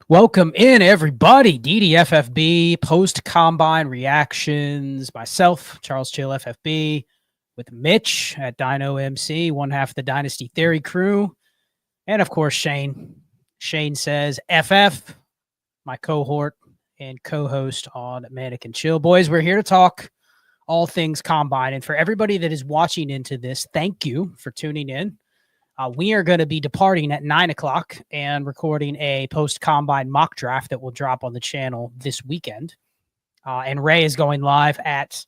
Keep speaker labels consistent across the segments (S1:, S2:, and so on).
S1: Welcome in, everybody. DDFFB, post-combine reactions. Myself, Charles Chill FFB, with Mitch at Dino MC, one half of the Dynasty Theory crew. And, of course, Shane. Shane says, FF, my cohort and co-host on Mannequin Chill. Boys, we're here to talk all things combine. And for everybody that is watching into this, thank you for tuning in. We are going to be departing at 9 o'clock and recording a post-combine mock draft that will drop on the channel this weekend. And Ray is going live at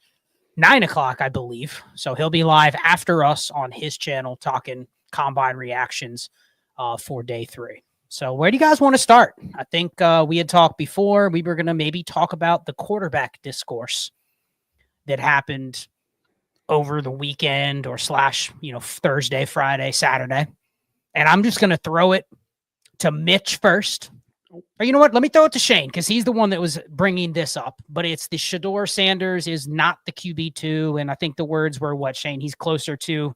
S1: 9 o'clock, I believe. So he'll be live after us on his channel talking combine reactions for day 3. So where do you guys want to start? I think we had talked before. We were going to maybe talk about the quarterback discourse that happened over the weekend or Thursday, Friday, Saturday. And I'm just going to throw it to Mitch first. Or you know what? Let me throw it to Shane because he's the one that was bringing this up. But it's the Shedeur Sanders is not the QB2. And I think the words were what, Shane? He's closer to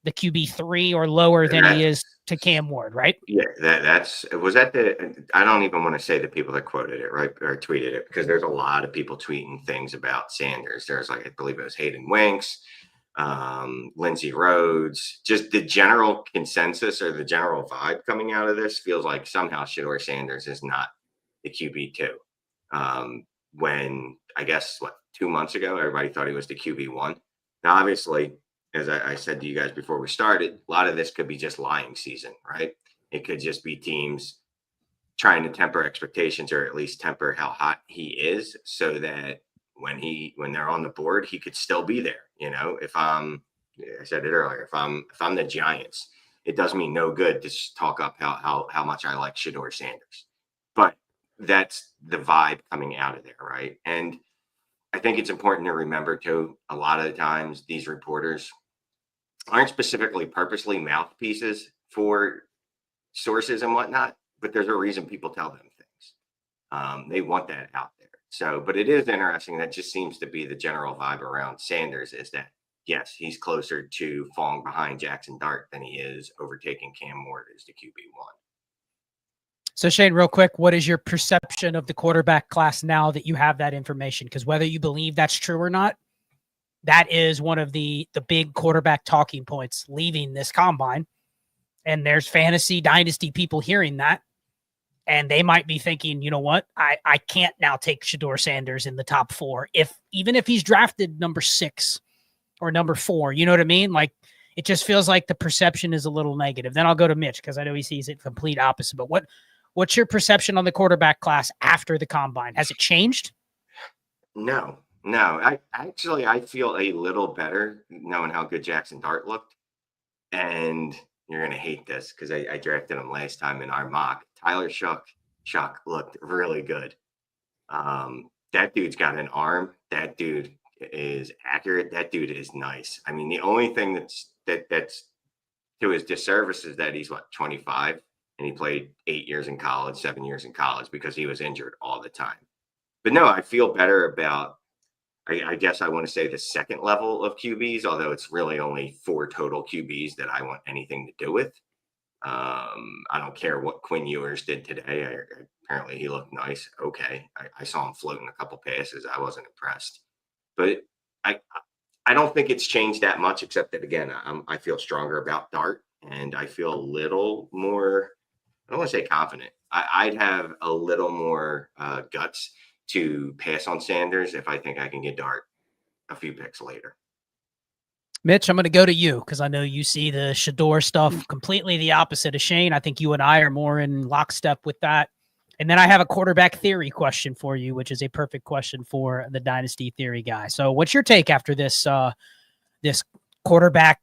S1: the QB3 or lower than he is to Cam Ward, right?
S2: Yeah, I don't even want to say the people that quoted it, right, or tweeted it, because there's a lot of people tweeting things about Sanders. There's I believe it was Hayden Winks, Lindsey Rhodes. Just the general consensus or the general vibe coming out of this feels like somehow Shedeur Sanders is not the QB2. When I guess 2 months ago, everybody thought he was the QB1. Now, obviously, as I said to you guys before we started, a lot of this could be just lying season, right? It could just be teams trying to temper expectations or at least temper how hot he is so that when they're on the board, he could still be there. You know, I said it earlier, if I'm the Giants, it does me no good to talk up how much I like Shedeur Sanders. But that's the vibe coming out of there, right? And I think it's important to remember too, a lot of the times these reporters aren't specifically purposely mouthpieces for sources and whatnot, but there's a reason people tell them things. They want that out there. So, but it is interesting. That just seems to be the general vibe around Sanders is that, yes, he's closer to falling behind Jackson Dart than he is overtaking Cam Ward as the QB1.
S1: So, Shane, real quick, what is your perception of the quarterback class now that you have that information? Because whether you believe that's true or not, that is one of the big quarterback talking points leaving this combine. And there's fantasy dynasty people hearing that. And they might be thinking, you know what? I can't now take Shedeur Sanders in the top 4, even if he's drafted number 6 or number 4. You know what I mean? Like, it just feels like the perception is a little negative. Then I'll go to Mitch because I know he sees it complete opposite. But what's your perception on the quarterback class after the combine? Has it changed?
S2: No. I feel a little better knowing how good Jackson Dart looked. And you're going to hate this because I drafted him last time in our mock. Tyler Shuck looked really good. That dude's got an arm. That dude is accurate. That dude is nice. I mean, the only thing that's to his disservice is that he's 25 and he played 8 years in college, 7 years in college because he was injured all the time. But no, I feel better about, I guess I want to say the second level of QBs, although it's really only 4 total QBs that I want anything to do with. I don't care what Quinn Ewers did today. Apparently he looked nice. Okay. I saw him floating a couple passes. I wasn't impressed. But I don't think it's changed that much, except that, again, I feel stronger about Dart, and I feel a little more, I don't want to say confident. I'd have a little more guts to pass on Sanders if I think I can get Dart a few picks later.
S1: Mitch, I'm going to go to you because I know you see the Shedeur stuff completely the opposite of Shane. I think you and I are more in lockstep with that. And then I have a quarterback theory question for you, which is a perfect question for the Dynasty Theory guy. So what's your take after this this quarterback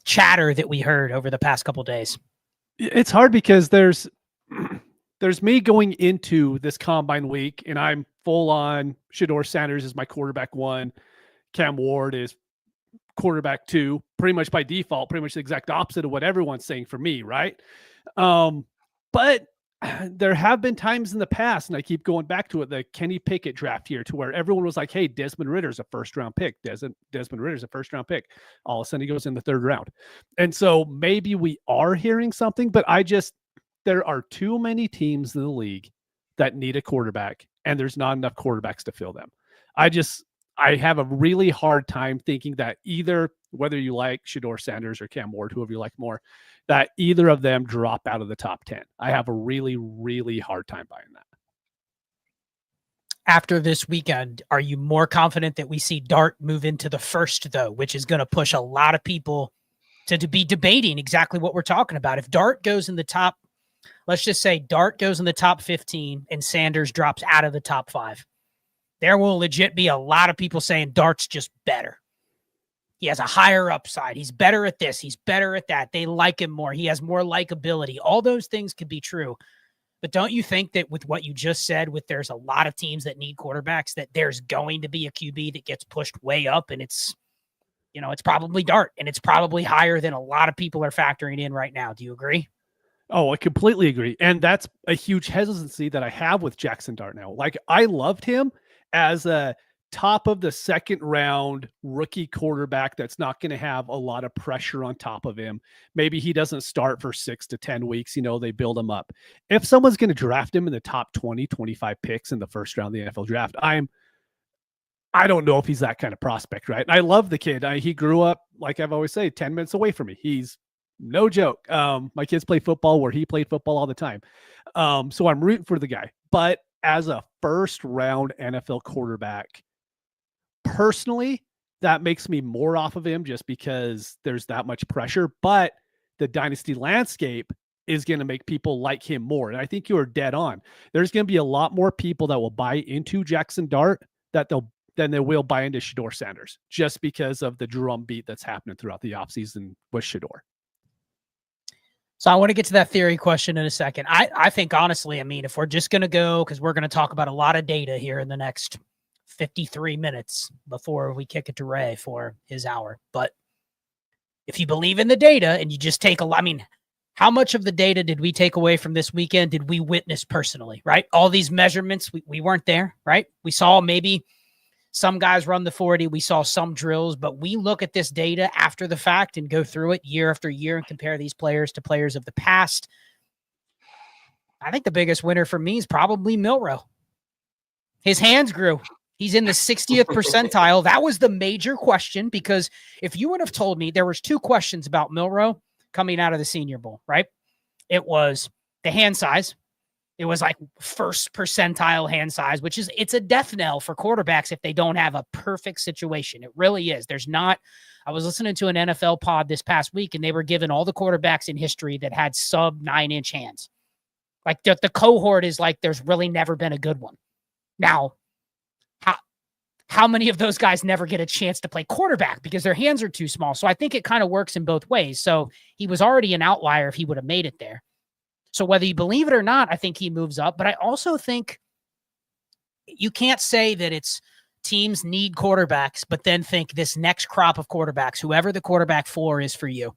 S1: chatter that we heard over the past couple of days?
S3: It's hard because there's me going into this combine week, and I'm full on Shedeur Sanders is my quarterback 1. Cam Ward is quarterback 2, pretty much by default, pretty much the exact opposite of what everyone's saying for me, right? But there have been times in the past, and I keep going back to it, the Kenny Pickett draft here, to where everyone was like, hey, Desmond Ritter's a first-round pick. Desmond Ritter's a first-round pick. All of a sudden, he goes in the 3rd round. And so maybe we are hearing something, but there are too many teams in the league that need a quarterback, and there's not enough quarterbacks to fill them. I have a really hard time thinking that either, whether you like Shedeur Sanders or Cam Ward, whoever you like more, that either of them drop out of the top 10. I have a really, really hard time buying that.
S1: After this weekend, are you more confident that we see Dart move into the first, though, which is going to push a lot of people to be debating exactly what we're talking about? If Dart goes in the top, let's just say Dart goes in the top 15 and Sanders drops out of the top 5, there will legit be a lot of people saying Dart's just better. He has a higher upside. He's better at this. He's better at that. They like him more. He has more likability. All those things could be true. But don't you think that with what you just said, with there's a lot of teams that need quarterbacks, that there's going to be a QB that gets pushed way up, and it's probably Dart, and it's probably higher than a lot of people are factoring in right now. Do you agree?
S3: Oh, I completely agree. And that's a huge hesitancy that I have with Jackson Dart now. Like, I loved him as a top of the second round rookie quarterback that's not going to have a lot of pressure on top of him. Maybe he doesn't start for 6 to 10 weeks. They build him up. If someone's going to draft him in the top 20, 25 picks in the first round of the NFL draft, I don't know if he's that kind of prospect, right? And I love the kid. He grew up, like I've always said, 10 minutes away from me. He's no joke. My kids play football where he played football all the time. So I'm rooting for the guy. But as a first round NFL quarterback, personally, that makes me more off of him just because there's that much pressure. But the dynasty landscape is going to make people like him more. And I think you are dead on. There's going to be a lot more people that will buy into Jackson Dart than they will buy into Shedeur Sanders, just because of the drumbeat that's happening throughout the offseason with Shedeur.
S1: So I want to get to that theory question in a second. I think, honestly, if we're just going to go, because we're going to talk about a lot of data here in the next 53 minutes before we kick it to Ray for his hour. But if you believe in the data and you just take how much of the data did we take away from this weekend? Did we witness personally, right? All these measurements, we weren't there, right? We saw maybe some guys run the 40. We saw some drills, but we look at this data after the fact and go through it year after year and compare these players to players of the past. I think the biggest winner for me is probably Milroe. His hands grew. He's in the 60th percentile. That was the major question, because if you would have told me, there was 2 questions about Milroe coming out of the Senior Bowl, right? It was the hand size. It was like first percentile hand size, it's a death knell for quarterbacks if they don't have a perfect situation. It really is. I was listening to an NFL pod this past week, and they were giving all the quarterbacks in history that had sub 9-inch hands. Like the cohort is like, there's really never been a good one. Now, how many of those guys never get a chance to play quarterback because their hands are too small? So I think it kind of works in both ways. So he was already an outlier if he would have made it there. So whether you believe it or not, I think he moves up. But I also think you can't say that it's teams need quarterbacks, but then think this next crop of quarterbacks, whoever the quarterback 4 is for you.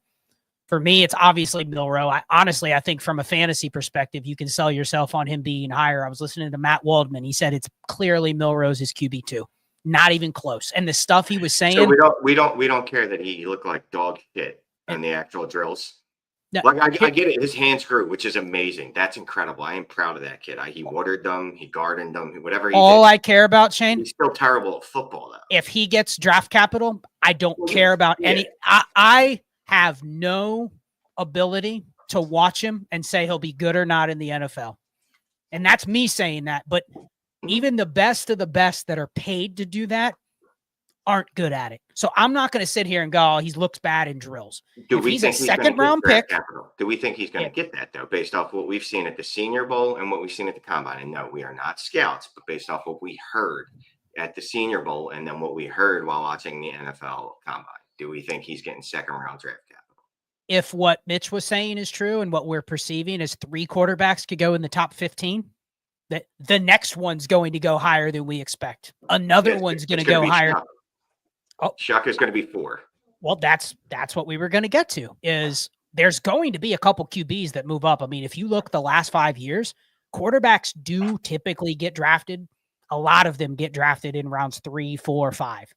S1: For me, it's obviously Milroe. I think from a fantasy perspective, you can sell yourself on him being higher. I was listening to Matt Waldman. He said it's clearly Milroe's his QB2. Not even close. And the stuff he was saying.
S2: So we don't care that he looked like dog shit in the actual drills. No, I get it. His hands grew, which is amazing. That's incredible. I am proud of that kid. He watered them. He gardened them. Whatever he did.
S1: All I care about, Shane.
S2: He's still terrible at football, though.
S1: If he gets draft capital, I don't care about any. I have no ability to watch him and say he'll be good or not in the NFL. And that's me saying that. But even the best of the best that are paid to do that aren't good at it. So I'm not going to sit here and go, he looks bad in drills.
S2: If he's a second round pick. Do we think he's going to get that, though, based off what we've seen at the Senior Bowl and what we've seen at the Combine? And no, we are not scouts, but based off what we heard at the Senior Bowl and then what we heard while watching the NFL Combine, do we think he's getting second round draft capital?
S1: If what Mitch was saying is true and what we're perceiving is 3 quarterbacks could go in the top 15, that the next one's going to go higher than we expect. Another one's going to go higher.
S2: Shuck is going to be 4.
S1: Well, that's what we were going to get to, is there's going to be a couple QBs that move up. If you look the last 5 years, quarterbacks do typically get drafted. A lot of them get drafted in rounds 3, 4, 5.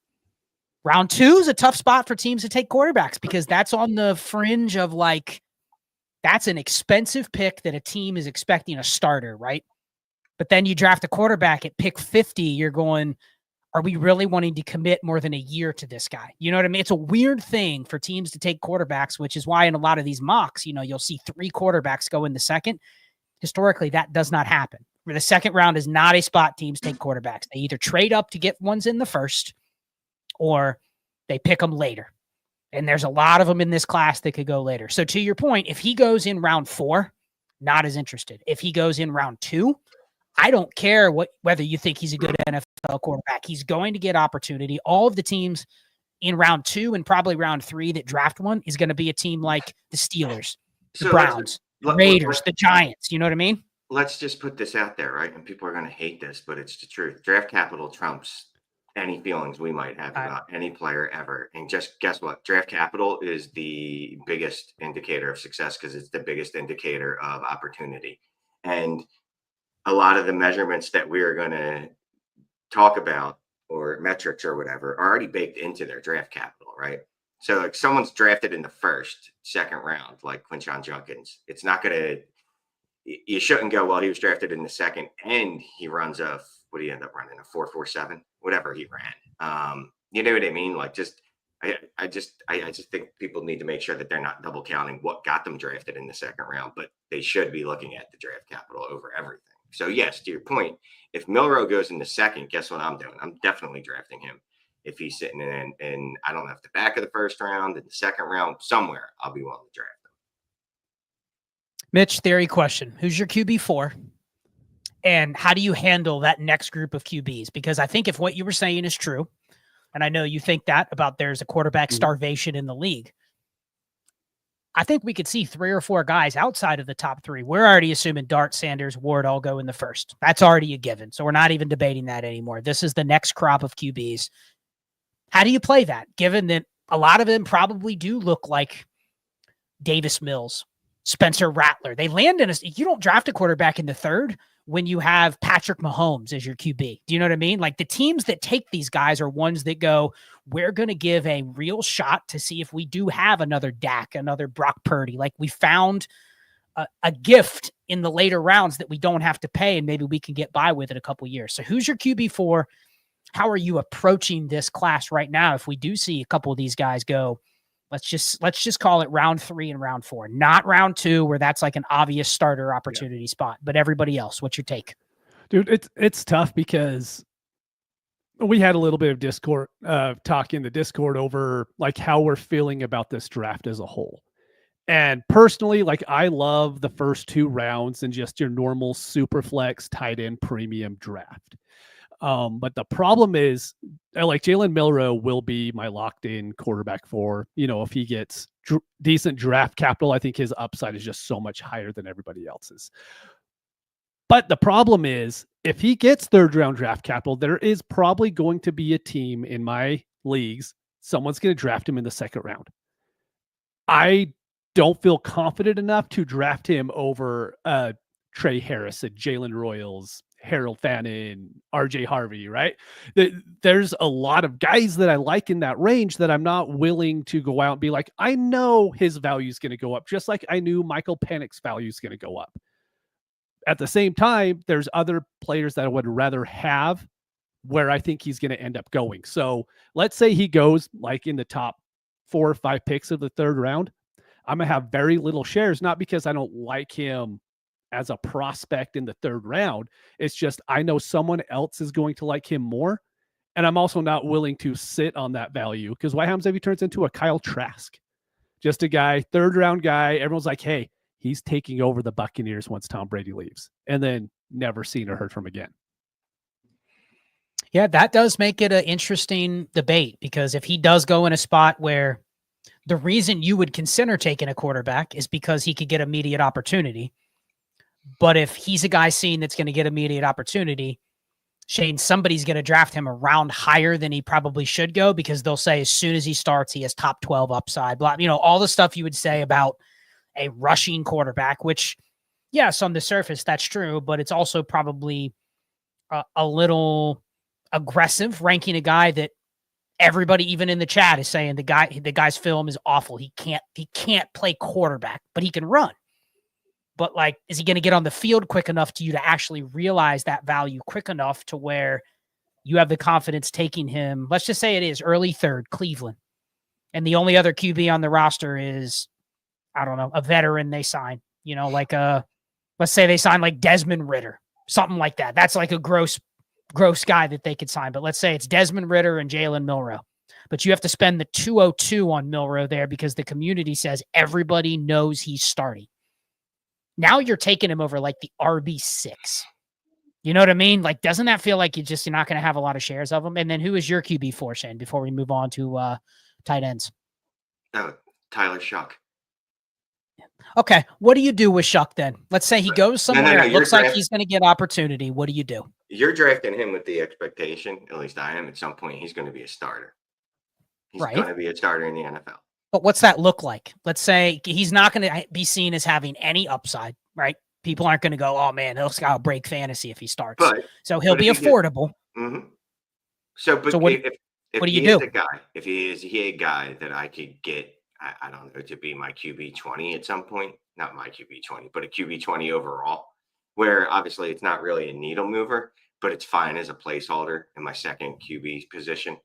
S1: Round 2 is a tough spot for teams to take quarterbacks because that's on the fringe of that's an expensive pick that a team is expecting a starter, right? But then you draft a quarterback at pick 50, you're going, are we really wanting to commit more than a year to this guy? You know what I mean? It's a weird thing for teams to take quarterbacks, which is why in a lot of these mocks, you'll see 3 quarterbacks go in the second. Historically, that does not happen. The second round is not a spot teams take quarterbacks. They either trade up to get ones in the first, or they pick them later. And there's a lot of them in this class that could go later. So to your point, if he goes in round 4, not as interested. If he goes in round 2, I don't care whether you think he's a good NFL quarterback. He's going to get opportunity. All of the teams in round 2 and probably round 3 that draft one is going to be a team like the Steelers, the Browns, the Raiders, the Giants. You know what I mean?
S2: Let's just put this out there, right? And people are going to hate this, but it's the truth. Draft capital trumps any feelings we might have about any player ever. And just guess what? Draft capital is the biggest indicator of success because it's the biggest indicator of opportunity. And a lot of the measurements that we are going to talk about, or metrics or whatever, are already baked into their draft capital, right? So like someone's drafted in the first, second round, like Quinshon Judkins, it's not going to, you shouldn't go, well, he was drafted in the second and he runs what do you end up running? A 4.47, whatever he ran. You know what I mean? Like I just think people need to make sure that they're not double counting what got them drafted in the second round, but they should be looking at the draft capital over everything. So yes, to your point, if Milroe goes in the second, guess what I'm doing? I'm definitely drafting him. If he's sitting in I don't know, if the back of the first round, in the second round, somewhere, I'll be willing to draft him.
S1: Mitch, theory question. Who's your QB4? And how do you handle that next group of QBs? Because I think if what you were saying is true, and I know you think that about there's a quarterback starvation in the league, I think we could see 3 or 4 guys outside of the top 3. We're already assuming Dart, Sanders, Ward all go in the first. That's already a given. So we're not even debating that anymore. This is the next crop of QBs. How do you play that, given that a lot of them probably do look like Davis Mills, Spencer Rattler? They land in you don't draft a quarterback in the third when you have Patrick Mahomes as your QB. Do you know what I mean? Like the teams that take these guys are ones that go, we're going to give a real shot to see if we do have another Dak, another Brock Purdy. Like we found a gift in the later rounds that we don't have to pay, and maybe we can get by with it a couple years. So who's your QB4? How are you approaching this class right now? If we do see a couple of these guys go, let's just call it round 3 and round 4, not round 2, where that's like an obvious starter opportunity spot, but everybody else, what's your take?
S3: Dude, it's tough because we had a little bit of Discord talk in the Discord over like how we're feeling about this draft as a whole. And personally, like I love the first 2 rounds and just your normal super flex tight end premium draft. But the problem is like Jalen Milroe will be my locked in quarterback for, if he gets decent draft capital. I think his upside is just so much higher than everybody else's. But the problem is if he gets third round draft capital, there is probably going to be a team in my leagues. Someone's going to draft him in the second round. I don't feel confident enough to draft him over Trey Harrison, Jalen Royals, Harold Fannin, RJ Harvey, right? There's a lot of guys that I like in that range that I'm not willing to go out and be like, I know his value is going to go up, just like I knew Michael Penix's value is going to go up. At the same time, there's other players that I would rather have where I think he's going to end up going. So let's say he goes like in the top 4 or 5 picks of the third round. I'm going to have very little shares, not because I don't like him as a prospect in the third round. It's just, I know someone else is going to like him more. And I'm also not willing to sit on that value because what happens if he turns into a Kyle Trask? Just a guy, third round guy. Everyone's like, hey, he's taking over the Buccaneers once Tom Brady leaves, and then never seen or heard from again.
S1: Yeah, that does make it an interesting debate because if he does go in a spot where the reason you would consider taking a quarterback is because he could get immediate opportunity. But if he's a guy seen that's going to get immediate opportunity, Shane, somebody's going to draft him a round higher than he probably should go because they'll say as soon as he starts, he has top 12 upside, blah, all the stuff you would say about a rushing quarterback, which, yes, on the surface, that's true, but it's also probably a little aggressive ranking a guy that everybody, even in the chat, is saying the guy's film is awful. He can't play quarterback, but he can run. But like, is he going to get on the field quick enough to you to actually realize that value quick enough to where you have the confidence taking him? Let's just say it is early third, Cleveland. And the only other QB on the roster is, I don't know, a veteran they sign, like let's say they sign like Desmond Ridder, something like that. That's like a gross guy that they could sign. But let's say it's Desmond Ridder and Jalen Milroe. But you have to spend the 202 on Milroe there because the community says everybody knows he's starting. Now you're taking him over like the RB6. You know what I mean? Like, doesn't that feel like you're not going to have a lot of shares of him? And then who is your QB4, Shane, before we move on to tight ends?
S2: Oh, Tyler Shuck.
S1: Okay. What do you do with Shuck then? Let's say he goes somewhere. It looks like he's going to get opportunity. What do you do?
S2: You're drafting him with the expectation, at least I am, at some point he's going to be a starter. He's going to be a starter in the NFL.
S1: But what's that look like? Let's say he's not going to be seen as having any upside, right? People aren't going to go, oh man, he'll break fantasy if he starts. So he'll be affordable.
S2: So what
S1: do you do?
S2: If he is a guy that I could get, I don't know, to be my QB 20 at some point, not my QB 20, but a QB 20 overall, where obviously it's not really a needle mover, but it's fine as a placeholder in my second QB position.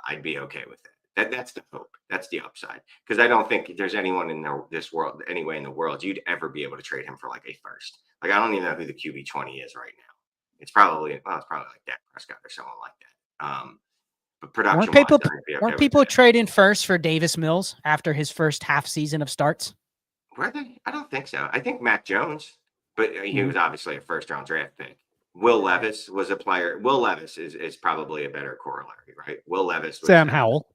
S2: I'd be okay with that. That's the hope. That's the upside. Because I don't think there's anyone in this world, anyway in the world, you'd ever be able to trade him for like a first. Like, I don't even know who the QB 20 is right now. It's probably like Dak Prescott or someone like that. But production
S1: weren't people trading first for Davis Mills after his first half season of starts?
S2: Were they? I don't think so. I think Mac Jones, but he was obviously a first round draft pick. Will Levis was a player. Will Levis is probably a better corollary, right? Will Levis was
S3: Sam Howell,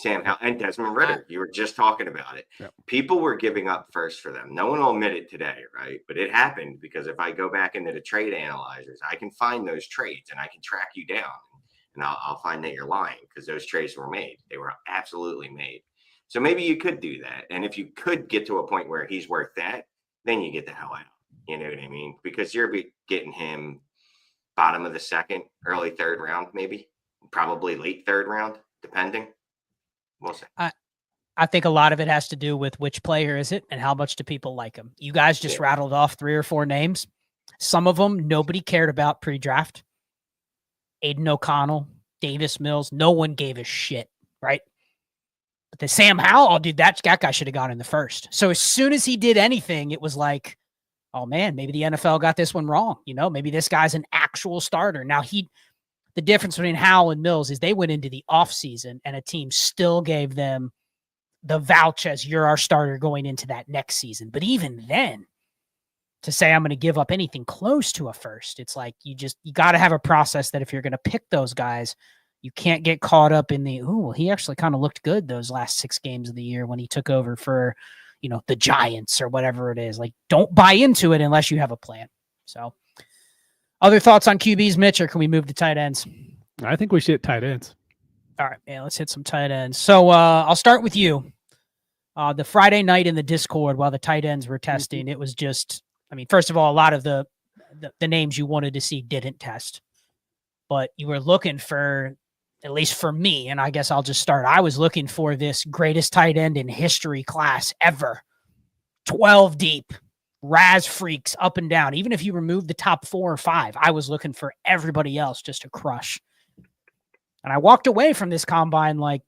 S2: and Desmond Ridder. You were just talking about it. Yep. People were giving up first for them. No one will admit it today, right? But it happened because if I go back into the trade analyzers, I can find those trades and I can track you down. And I'll find that you're lying because those trades were made. They were absolutely made. So maybe you could do that. And if you could get to a point where he's worth that, then you get the hell out. You know what I mean? Because you're getting him bottom of the second, early third round, maybe, probably late third round, depending. We'll see.
S1: I think a lot of it has to do with which player is it and how much do people like him. You guys just rattled off 3 or 4 names. Some of them nobody cared about pre-draft. Aiden O'Connell, Davis Mills, no one gave a shit, right? But the Sam Howell, dude, that guy should have gone in the first. So as soon as he did anything, it was like, oh man, maybe the NFL got this one wrong. Maybe this guy's an actual starter. Now the difference between Howell and Mills is they went into the offseason and a team still gave them the vouch as you're our starter going into that next season. But even then, to say I'm going to give up anything close to a first, it's like you got to have a process that if you're going to pick those guys, you can't get caught up in he actually kind of looked good those last 6 games of the year when he took over for, the Giants or whatever it is. Like, don't buy into it unless you have a plan. So other thoughts on QBs, Mitch, or can we move to tight ends?
S3: I think we should hit tight ends.
S1: All right, man, let's hit some tight ends. So I'll start with you. The Friday night in the Discord while the tight ends were testing, it was just, first of all, a lot of the names you wanted to see didn't test, but you were looking for, at least for me, and I guess I'll just start. I was looking for this greatest tight end in history class ever. 12 deep, Raz freaks up and down. Even if you remove the top 4 or 5, I was looking for everybody else just to crush. And I walked away from this combine like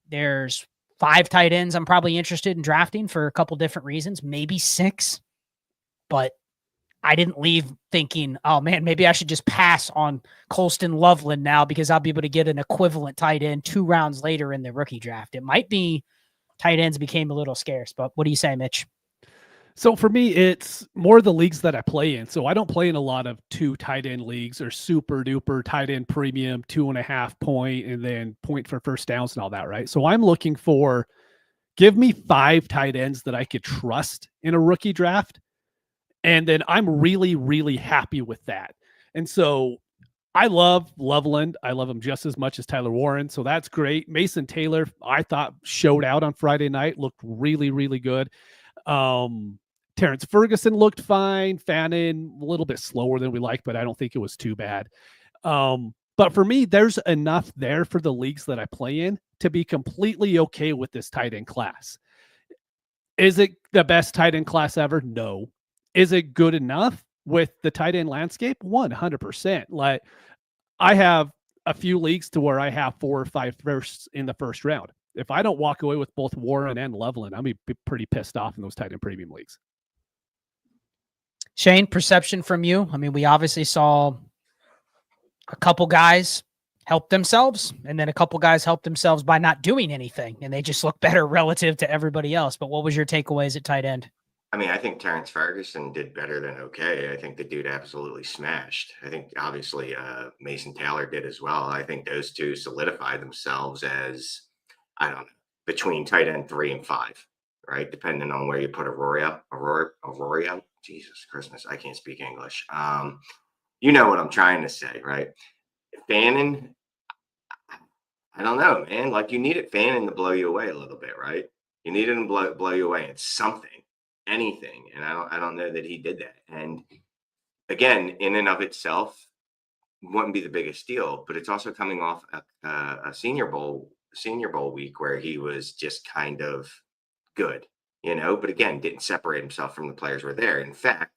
S1: there's 5 tight ends I'm probably interested in drafting for a couple different reasons, maybe 6. But I didn't leave thinking, oh man, maybe I should just pass on Colston Loveland now because I'll be able to get an equivalent tight end 2 rounds later in the rookie draft. It might be tight ends became a little scarce, but what do you say, Mitch?
S3: So for me, it's more the leagues that I play in. So I don't play in a lot of 2 tight end leagues or super duper tight end premium 2.5 point and then point for first downs and all that, right? So I'm looking for, give me 5 tight ends that I could trust in a rookie draft. And then I'm really, really happy with that. And so I love Loveland. I love him just as much as Tyler Warren. So that's great. Mason Taylor, I thought showed out on Friday night, looked really, really good. Terrence Ferguson looked fine. Fannin, a little bit slower than we like, but I don't think it was too bad. But for me, there's enough there for the leagues that I play in to be completely okay with this tight end class. Is it the best tight end class ever? No. Is it good enough with the tight end landscape? 100%. Like, I have a few leagues to where I have 4 or 5 firsts in the first round. If I don't walk away with both Warren and Loveland, I'm be pretty pissed off in those tight end premium leagues.
S1: Shane, perception from you? I mean, we obviously saw a couple guys help themselves, and then a couple guys help themselves by not doing anything, and they just look better relative to everybody else. But what was your takeaways at tight end?
S2: I mean, I think Terrence Ferguson did better than okay. I think the dude absolutely smashed. I think obviously Mason Taylor did as well. I think those two solidified themselves as, I don't know, between tight end 3 and 5, right? Depending on where you put Aurora. Jesus Christmas, I can't speak English. You know what I'm trying to say, right? Fannin, I don't know, man. Like, you needed Fannin to blow you away a little bit, right? You needed him to blow you away. It's something. Anything, and I don't know that he did that. And again, in and of itself, wouldn't be the biggest deal, but it's also coming off a Senior Bowl week where he was just kind of good, but again, didn't separate himself from the players who were there. In fact,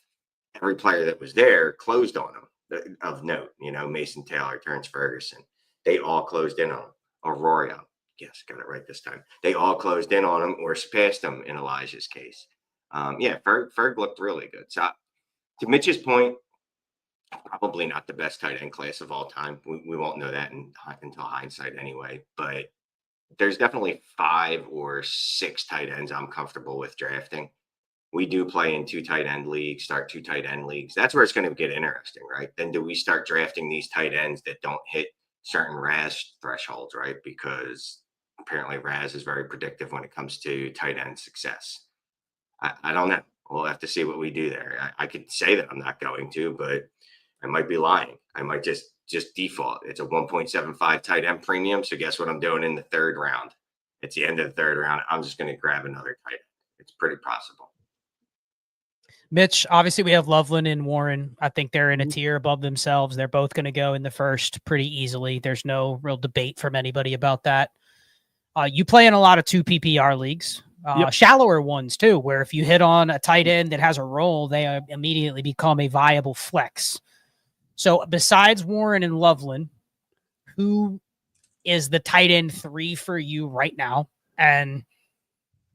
S2: every player that was there closed on him of note. Mason Taylor, Terrence Ferguson, they all closed in on him. Aurora, yes, got it right this time. They all closed in on him or surpassed him in Elijah's case. Ferg looked really good. So, to Mitch's point, probably not the best tight end class of all time. We won't know that until hindsight anyway. But there's definitely 5 or 6 tight ends I'm comfortable with drafting. We do play in 2 tight end leagues, start 2 tight end leagues. That's where it's going to get interesting, right? Then do we start drafting these tight ends that don't hit certain RAS thresholds, right? Because apparently RAS is very predictive when it comes to tight end success. I don't know. We'll have to see what we do there. I could say that I'm not going to, but I might be lying. I might just default. It's a 1.75 tight end premium. So guess what I'm doing in the 3rd round? It's the end of the 3rd round. I'm just going to grab another tight end. It's pretty possible.
S1: Mitch, obviously we have Loveland and Warren. I think they're in a tier above themselves. They're both going to go in the first pretty easily. There's no real debate from anybody about that. You play in a lot of 2 PPR leagues. Shallower ones too, where if you hit on a tight end that has a role, they immediately become a viable flex. So besides Warren and Loveland, who is the tight end 3 for you right now? And,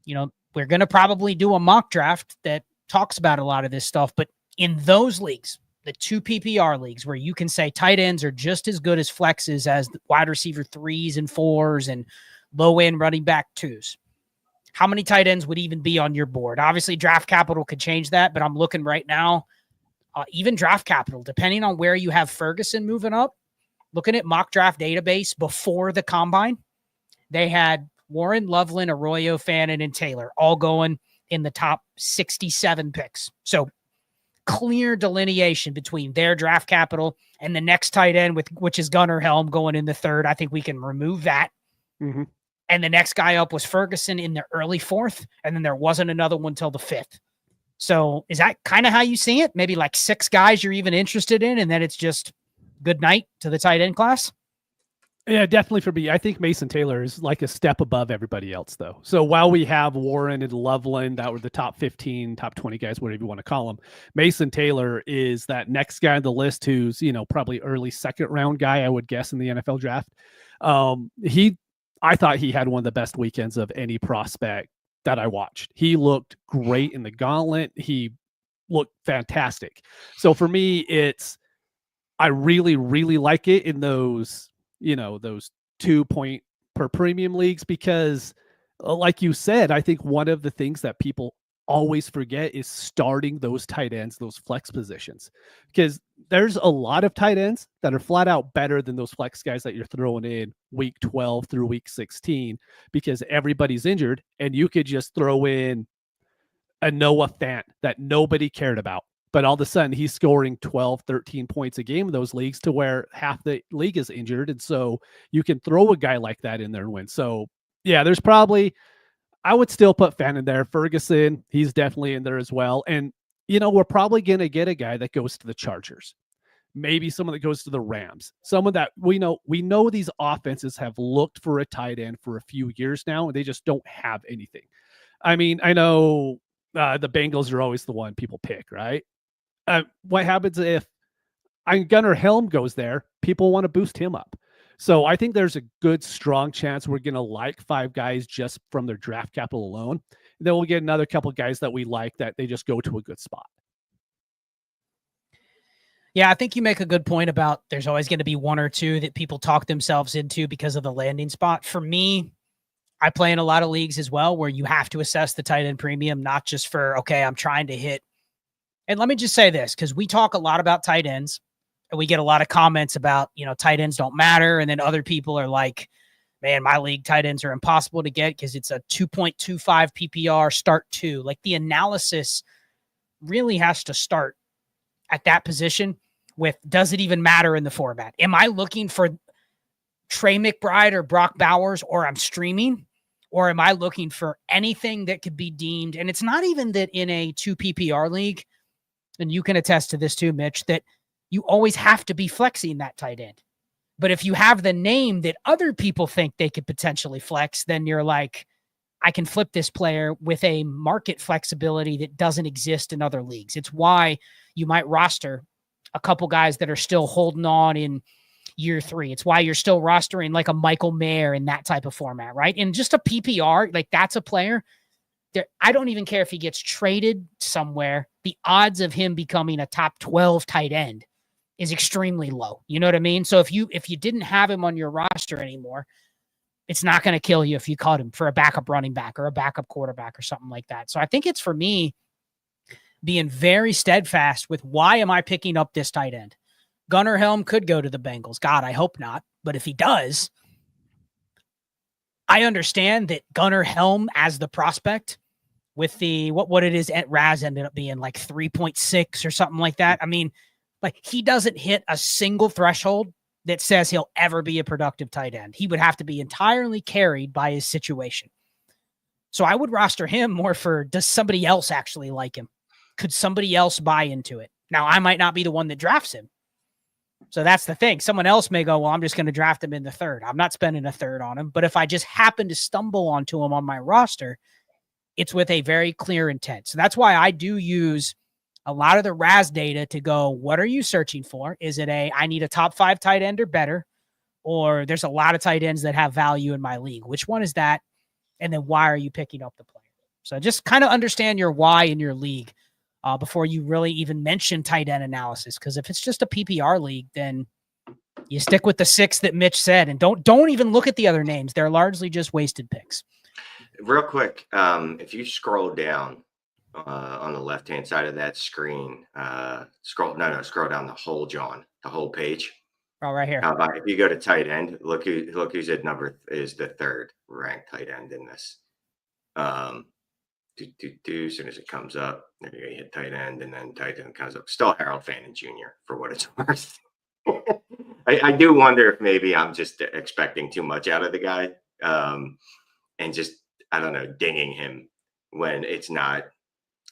S1: we're going to probably do a mock draft that talks about a lot of this stuff, but in those leagues, the 2 PPR leagues where you can say tight ends are just as good as flexes as the wide receiver 3s and 4s and low end running back 2s. How many tight ends would even be on your board? Obviously, draft capital could change that, but I'm looking right now, even draft capital, depending on where you have Ferguson moving up, looking at mock draft database before the combine, they had Warren, Loveland, Arroyo, Fannin, and Taylor all going in the top 67 picks. So clear delineation between their draft capital and the next tight end, which is Gunnar Helm going in the 3rd. I think we can remove that.
S3: Mm-hmm.
S1: And the next guy up was Ferguson in the early 4th, and then there wasn't another one till the 5th. So is that kind of how you see it? Maybe like 6 guys you're even interested in, and then it's just good night to the tight end class?
S3: Yeah, definitely for me. I think Mason Taylor is like a step above everybody else, though. So while we have Warren and Loveland that were the top 15, top 20 guys, whatever you want to call them, Mason Taylor is that next guy on the list who's, probably early 2nd round guy, I would guess, in the NFL draft. I thought he had one of the best weekends of any prospect that I watched. He looked great in the gauntlet. He looked fantastic. So for me, I really, really like it in those, those 2 point per premium leagues, because like you said, I think one of the things that people always forget is starting those tight ends, those flex positions, because there's a lot of tight ends that are flat out better than those flex guys that you're throwing in week 12 through week 16, because everybody's injured and you could just throw in a Noah Fant that nobody cared about. But all of a sudden he's scoring 12, 13 points a game in those leagues to where half the league is injured. And so you can throw a guy like that in there and win. So yeah, there's probably, I would still put Fan in there. Ferguson, he's definitely in there as well. And, we're probably going to get a guy that goes to the Chargers. Maybe someone that goes to the Rams. Someone that we know these offenses have looked for a tight end for a few years now, and they just don't have anything. I mean, I know the Bengals are always the one people pick, right? What happens if Gunnar Helm goes there? People want to boost him up. So I think there's a good, strong chance we're going to like 5 guys just from their draft capital alone. Then we'll get another couple guys that we like that they just go to a good spot.
S1: Yeah, I think you make a good point about there's always going to be one or two that people talk themselves into because of the landing spot. For me, I play in a lot of leagues as well where you have to assess the tight end premium, not just for, okay, I'm trying to hit. And let me just say this, because we talk a lot about tight ends and we get a lot of comments about, tight ends don't matter. And then other people are like, man, my league tight ends are impossible to get because it's a 2.25 PPR start 2. Like the analysis really has to start at that position with, does it even matter in the format? Am I looking for Trey McBride or Brock Bowers, or I'm streaming? Or am I looking for anything that could be deemed? And it's not even that in a 2 PPR league, and you can attest to this too, Mitch, that you always have to be flexing that tight end. But if you have the name that other people think they could potentially flex, then you're like, I can flip this player with a market flexibility that doesn't exist in other leagues. It's why you might roster a couple guys that are still holding on in year 3. It's why you're still rostering like a Michael Mayer in that type of format, right? And just a PPR, like that's a player that I don't even care if he gets traded somewhere. The odds of him becoming a top 12 tight end is extremely low. You know what I mean? So if you didn't have him on your roster anymore, it's not going to kill you if you cut him for a backup running back or a backup quarterback or something like that. So I think it's, for me, being very steadfast with, why am I picking up this tight end? Gunnar Helm could go to the Bengals. God, I hope not. But if he does, I understand that Gunnar Helm as the prospect with the, what it is at Raz ended up being like 3.6 or something like that. I mean, like he doesn't hit a single threshold that says he'll ever be a productive tight end. He would have to be entirely carried by his situation. So I would roster him more for, does somebody else actually like him? Could somebody else buy into it? Now, I might not be the one that drafts him. So that's the thing. Someone else may go, well, I'm just going to draft him in the 3rd. I'm not spending a 3rd on him. But if I just happen to stumble onto him on my roster, it's with a very clear intent. So that's why I do use a lot of the RAS data to go, what are you searching for? Is it I need a top 5 tight end or better? Or there's a lot of tight ends that have value in my league. Which one is that? And then why are you picking up the player? So just kind of understand your why in your league before you really even mention tight end analysis. Because if it's just a PPR league, then you stick with the 6 that Mitch said, and don't even look at the other names. They're largely just wasted picks.
S2: Real quick, if you scroll down on the left-hand side of that screen, scroll down the whole page.
S1: Oh, right here.
S2: How about if you go to tight end, look who's at is the 3rd ranked tight end in this. As soon as it comes up, then you hit tight end, and then tight end comes up. Still Harold Fannin Jr. for what it's worth. I do wonder if maybe I'm just expecting too much out of the guy, and just, I don't know, dinging him when it's not.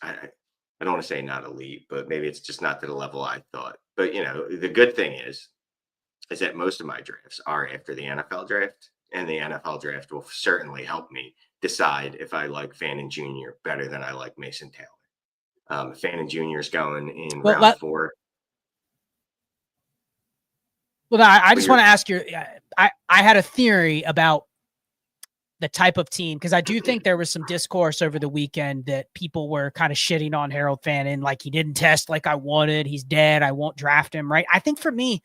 S2: I don't want to say not elite, but maybe it's just not to the level I thought. But the good thing is that most of my drafts are after the NFL draft, and the NFL draft will certainly help me decide if I like Fannin Jr. better than I like Mason Taylor. Fannin Jr. is going in round 4.
S1: Well, I just want to ask you, I had a theory about the type of team, because I do think there was some discourse over the weekend that people were kind of shitting on Harold Fannin, like he didn't test like I wanted. He's dead. I won't draft him, right? I think for me,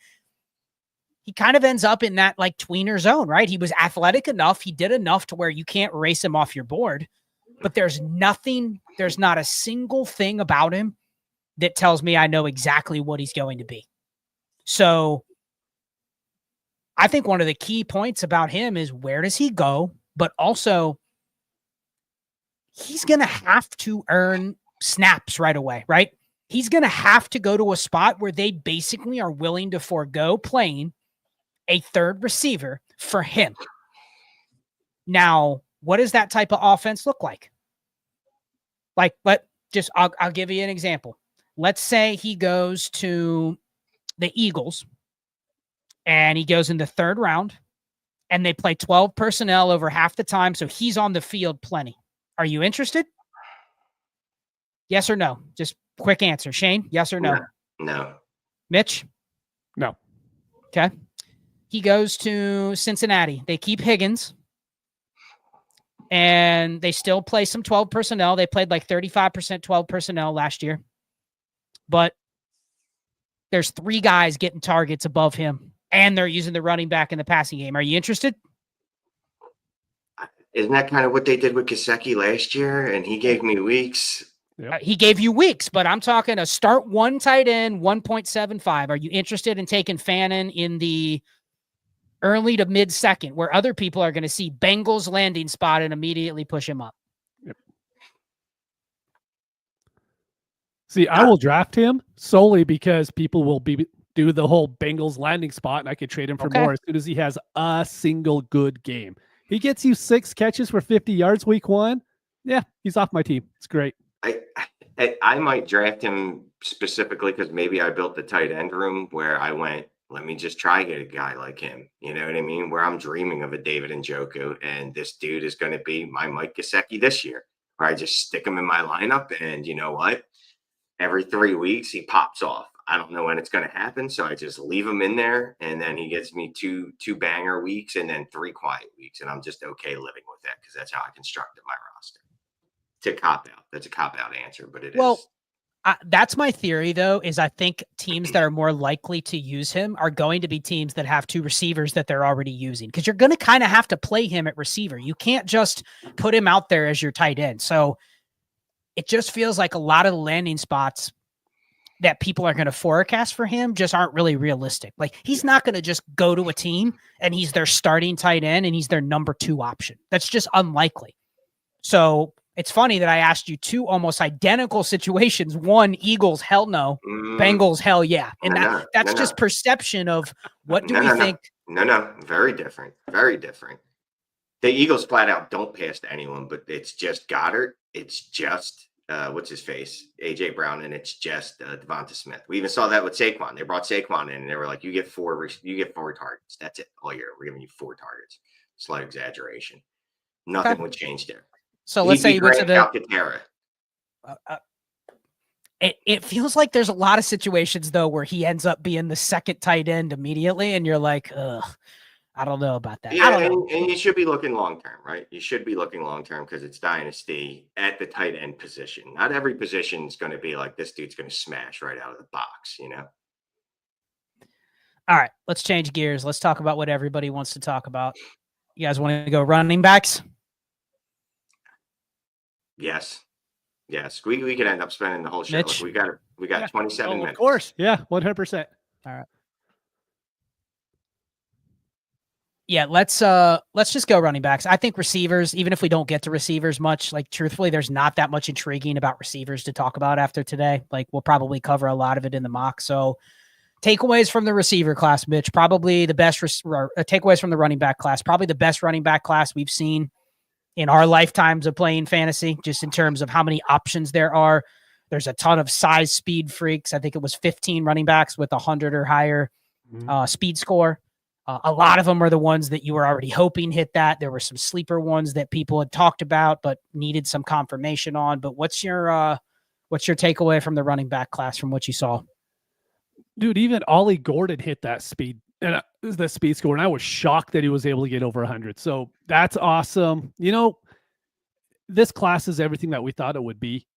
S1: he kind of ends up in that like tweener zone, right? He was athletic enough. He did enough to where you can't erase him off your board, but there's not a single thing about him that tells me I know exactly what he's going to be. So I think one of the key points about him is, where does he go? But also, he's going to have to earn snaps right away, right? He's going to have to go to a spot where they basically are willing to forego playing a 3rd receiver for him. Now, what does that type of offense look like? Like, I'll give you an example. Let's say he goes to the Eagles and he goes in the 3rd round, and they play 12 personnel over half the time, so he's on the field plenty. Are you interested? Yes or no? Just quick answer. Shane, yes or no?
S2: No.
S1: Mitch?
S3: No.
S1: Okay. He goes to Cincinnati. They keep Higgins, and they still play some 12 personnel. They played like 35% 12 personnel last year. But there's 3 guys getting targets above him, and they're using the running back in the passing game. Are you interested?
S2: Isn't that kind of what they did with Gesicki last year? And he gave me weeks.
S3: Yep.
S1: He gave you weeks, but I'm talking a start 1 tight end, 1.75. Are you interested in taking Fannin in the early to mid second, where other people are going to see Bengals landing spot and immediately push him up?
S3: Yep. See, I will draft him solely because people will do the whole Bengals landing spot, and I could trade him for more as soon as he has a single good game. He gets you 6 catches for 50 yards week 1. Yeah, he's off my team. It's great.
S2: I might draft him specifically because maybe I built the tight end room where I went, let me just try get a guy like him. You know what I mean? Where I'm dreaming of a David Njoku, and this dude is going to be my Mike Gesicki this year, where I just stick him in my lineup, and you know what? Every 3 weeks he pops off. I don't know when it's going to happen, so I just leave him in there, and then he gets me two banger weeks and then 3 quiet weeks, and I'm just okay living with that because that's how I constructed my roster. It's a cop-out. That's a cop-out answer, but it is.
S1: That's my theory, though, is I think teams that are more likely to use him are going to be teams that have 2 receivers that they're already using, because you're going to kind of have to play him at receiver. You can't just put him out there as your tight end. So it just feels like a lot of the landing spots that people are going to forecast for him just aren't really realistic. Like, he's not going to just go to a team and he's their starting tight end and he's their number 2 option. That's just unlikely. So it's funny that I asked you 2 almost identical situations. One, Eagles, hell no. Bengals, hell yeah. And that's just perception of what do we think.
S2: No, very different. Very different. The Eagles flat out don't pass to anyone, but it's just Goddard. It's just, what's his face? A.J. Brown, and it's just Devonta Smith. We even saw that with Saquon. They brought Saquon in, and they were like, you get 4 targets. That's it all year. We're giving you 4 targets. Slight exaggeration. Nothing would change there.
S1: So let's say you went to the it feels like there's a lot of situations, though, where he ends up being the second tight end immediately, and you're like, ugh, I don't know about that.
S2: Yeah, and you should be looking long-term, right? You should be looking long-term because it's Dynasty at the tight end position. Not every position is going to be like, this dude's going to smash right out of the box, you know?
S1: All right, let's change gears. Let's talk about what everybody wants to talk about. You guys want to go running backs?
S2: Yes. We could end up spending the whole show.
S1: Mitch?
S2: We got 27 minutes.
S3: Of course. Yeah, 100%.
S1: All right. Yeah, let's just go running backs. I think receivers, even if we don't get to receivers much, like, truthfully, there's not that much intriguing about receivers to talk about after today. Like, we'll probably cover a lot of it in the mock. So takeaways from the receiver class, Mitch, probably the best takeaways from the running back class, probably the best running back class we've seen in our lifetimes of playing fantasy, just in terms of how many options there are. There's a ton of size speed freaks. I think it was 15 running backs with 100 or higher speed score. A lot of them are the ones that you were already hoping hit that. There were some sleeper ones that people had talked about but needed some confirmation on. But what's your takeaway from the running back class from what you saw?
S3: Dude, even Ollie Gordon hit that speed and the speed score, and I was shocked that he was able to get over 100. So that's awesome. You know, this class is everything that we thought it would be,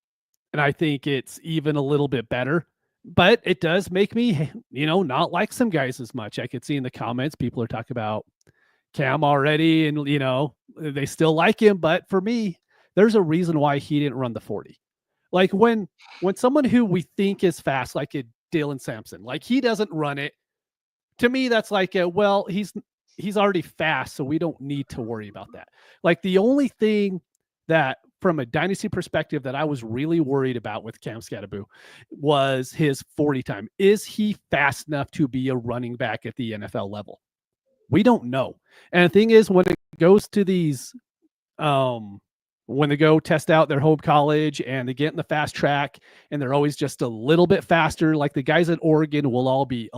S3: and I think it's even a little bit better. But it does make me, not like some guys as much. I could see in the comments people are talking about Cam already, and they still like him. But for me, there's a reason why he didn't run the 40. Like when someone who we think is fast, like a Dylan Sampson, like he doesn't run it. To me, that's like, he's already fast, so we don't need to worry about that. Like, the only thing that, from a dynasty perspective, that I was really worried about with Cam Skattebo was his 40 time. Is he fast enough to be a running back at the NFL level? We don't know. And the thing is, when it goes to these, when they go test out their home college and they get in the fast track and they're always just a little bit faster, like the guys at Oregon will all be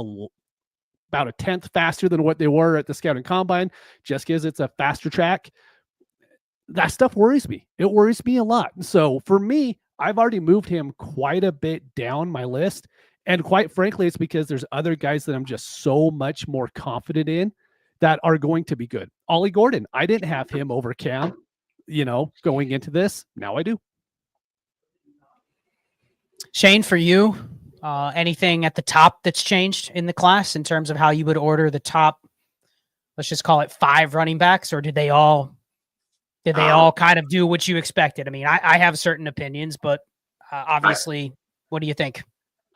S3: about a 10th faster than what they were at the scouting combine, just because it's a faster track. that stuff worries me. It worries me a lot. So for me, I've already moved him quite a bit down my list. And quite frankly, it's because there's other guys that I'm just so much more confident in that are going to be good. Ollie Gordon, I didn't have him over Cam, going into this. Now I do.
S1: Shane, for you, anything at the top that's changed in the class in terms of how you would order the top, let's just call it 5 running backs, or did they all kind of do what you expected? I mean, I have certain opinions, but obviously, what do you think?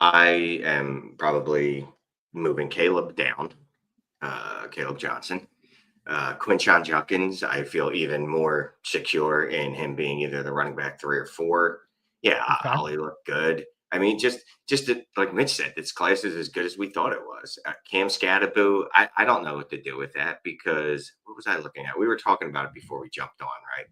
S2: I am probably moving Caleb down, Caleb Johnson. Quinshon Judkins, I feel even more secure in him being either the running back 3 or 4. Yeah,
S1: Okay.
S2: Ollie looked good. I mean, just like Mitch said, this class is as good as we thought it was. Cam Scadaboo, I don't know what to do with that, because what was I looking at? We were talking about it before we jumped on, right?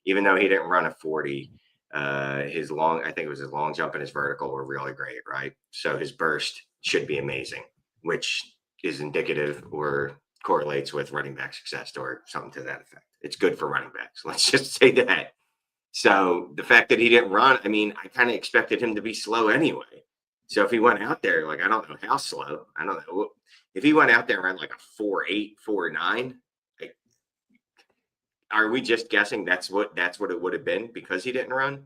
S2: Even though he didn't run a 40, I think it was his long jump and his vertical were really great, right? So his burst should be amazing, which is indicative or correlates with running back success or something to that effect. It's good for running backs. Let's just say that. So the fact that he didn't run, I mean, I kind of expected him to be slow anyway. So if he went out there, like, I don't know how slow. I don't know. If he went out there and ran like a 4.8, 4.9, like, are we just guessing that's what it would have been because he didn't run?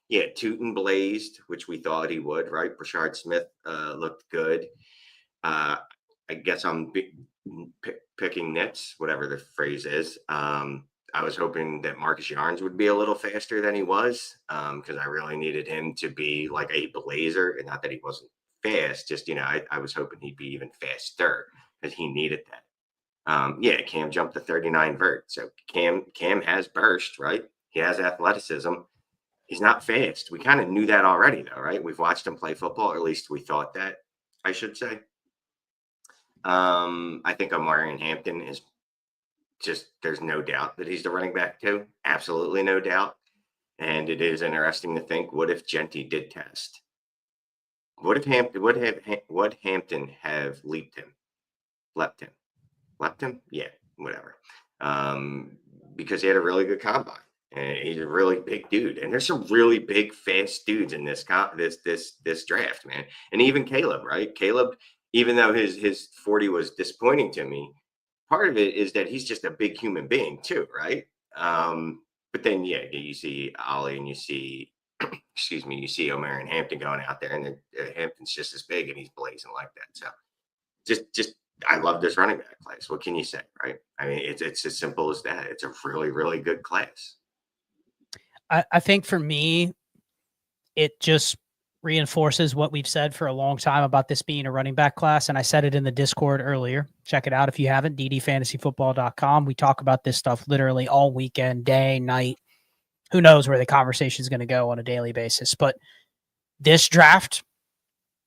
S2: Yeah, Tootin blazed, which we thought he would, right? Brashard Smith looked good. I guess I'm picking nits, whatever the phrase is. I was hoping that Marcus Yarns would be a little faster than he was, because I really needed him to be like a blazer, and not that he wasn't fast, just, I was hoping he'd be even faster because he needed that. Yeah, Cam jumped to 39 vert. So Cam has burst, right? He has athleticism. He's not fast. We kind of knew that already, though, right? We've watched him play football, or at least we thought that, I should say. I think Omarion Hampton is just, there's no doubt that he's the running back too. Absolutely no doubt. And it is interesting to think, what if Genty did test? What if Hampton have leaped him? Yeah, whatever. Because he had a really good combine. And he's a really big dude, and there's some really big, fast dudes in this draft, man. And even Caleb, right? Caleb, even though his 40 was disappointing to me, part of it is that he's just a big human being too, right? But then, yeah, you see Ollie and you see, you see Omer and Hampton going out there, and Hampton's just as big and he's blazing like that. So just I love this running back class. What can you say, right? I mean, it's as simple as that. It's a really, really good class.
S1: I think for me, it just reinforces what we've said for a long time about this being a running back class. And I said it in the Discord earlier. Check it out if you haven't, ddfantasyfootball.com. We talk about this stuff literally all weekend, day, night. Who knows where the conversation is going to go on a daily basis. But this draft,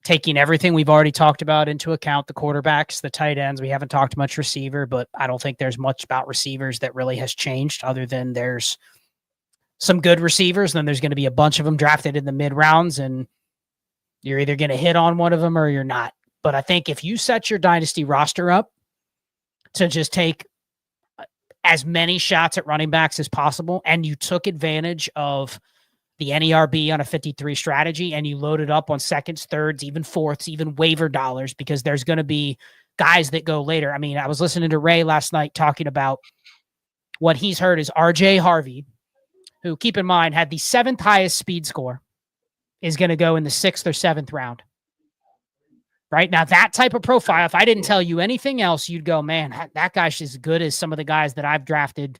S1: taking everything we've already talked about into account, the quarterbacks, the tight ends, we haven't talked much receiver, but I don't think there's much about receivers that really has changed, other than there's some good receivers, and then there's going to be a bunch of them drafted in the mid rounds, and you're either going to hit on one of them or you're not. But I think if you set your dynasty roster up to just take as many shots at running backs as possible, and you took advantage of the NERB on a 53 strategy, and you loaded up on seconds, thirds, even fourths, even waiver dollars, because there's going to be guys that go later. I mean, I was listening to Ray last night talking about what he's heard is RJ Harvey, who, keep in mind, had the 7th highest speed score, is going to go in the 6th or 7th round. Right now, that type of profile, if I didn't tell you anything else, you'd go, man, that guy's as good as some of the guys that I've drafted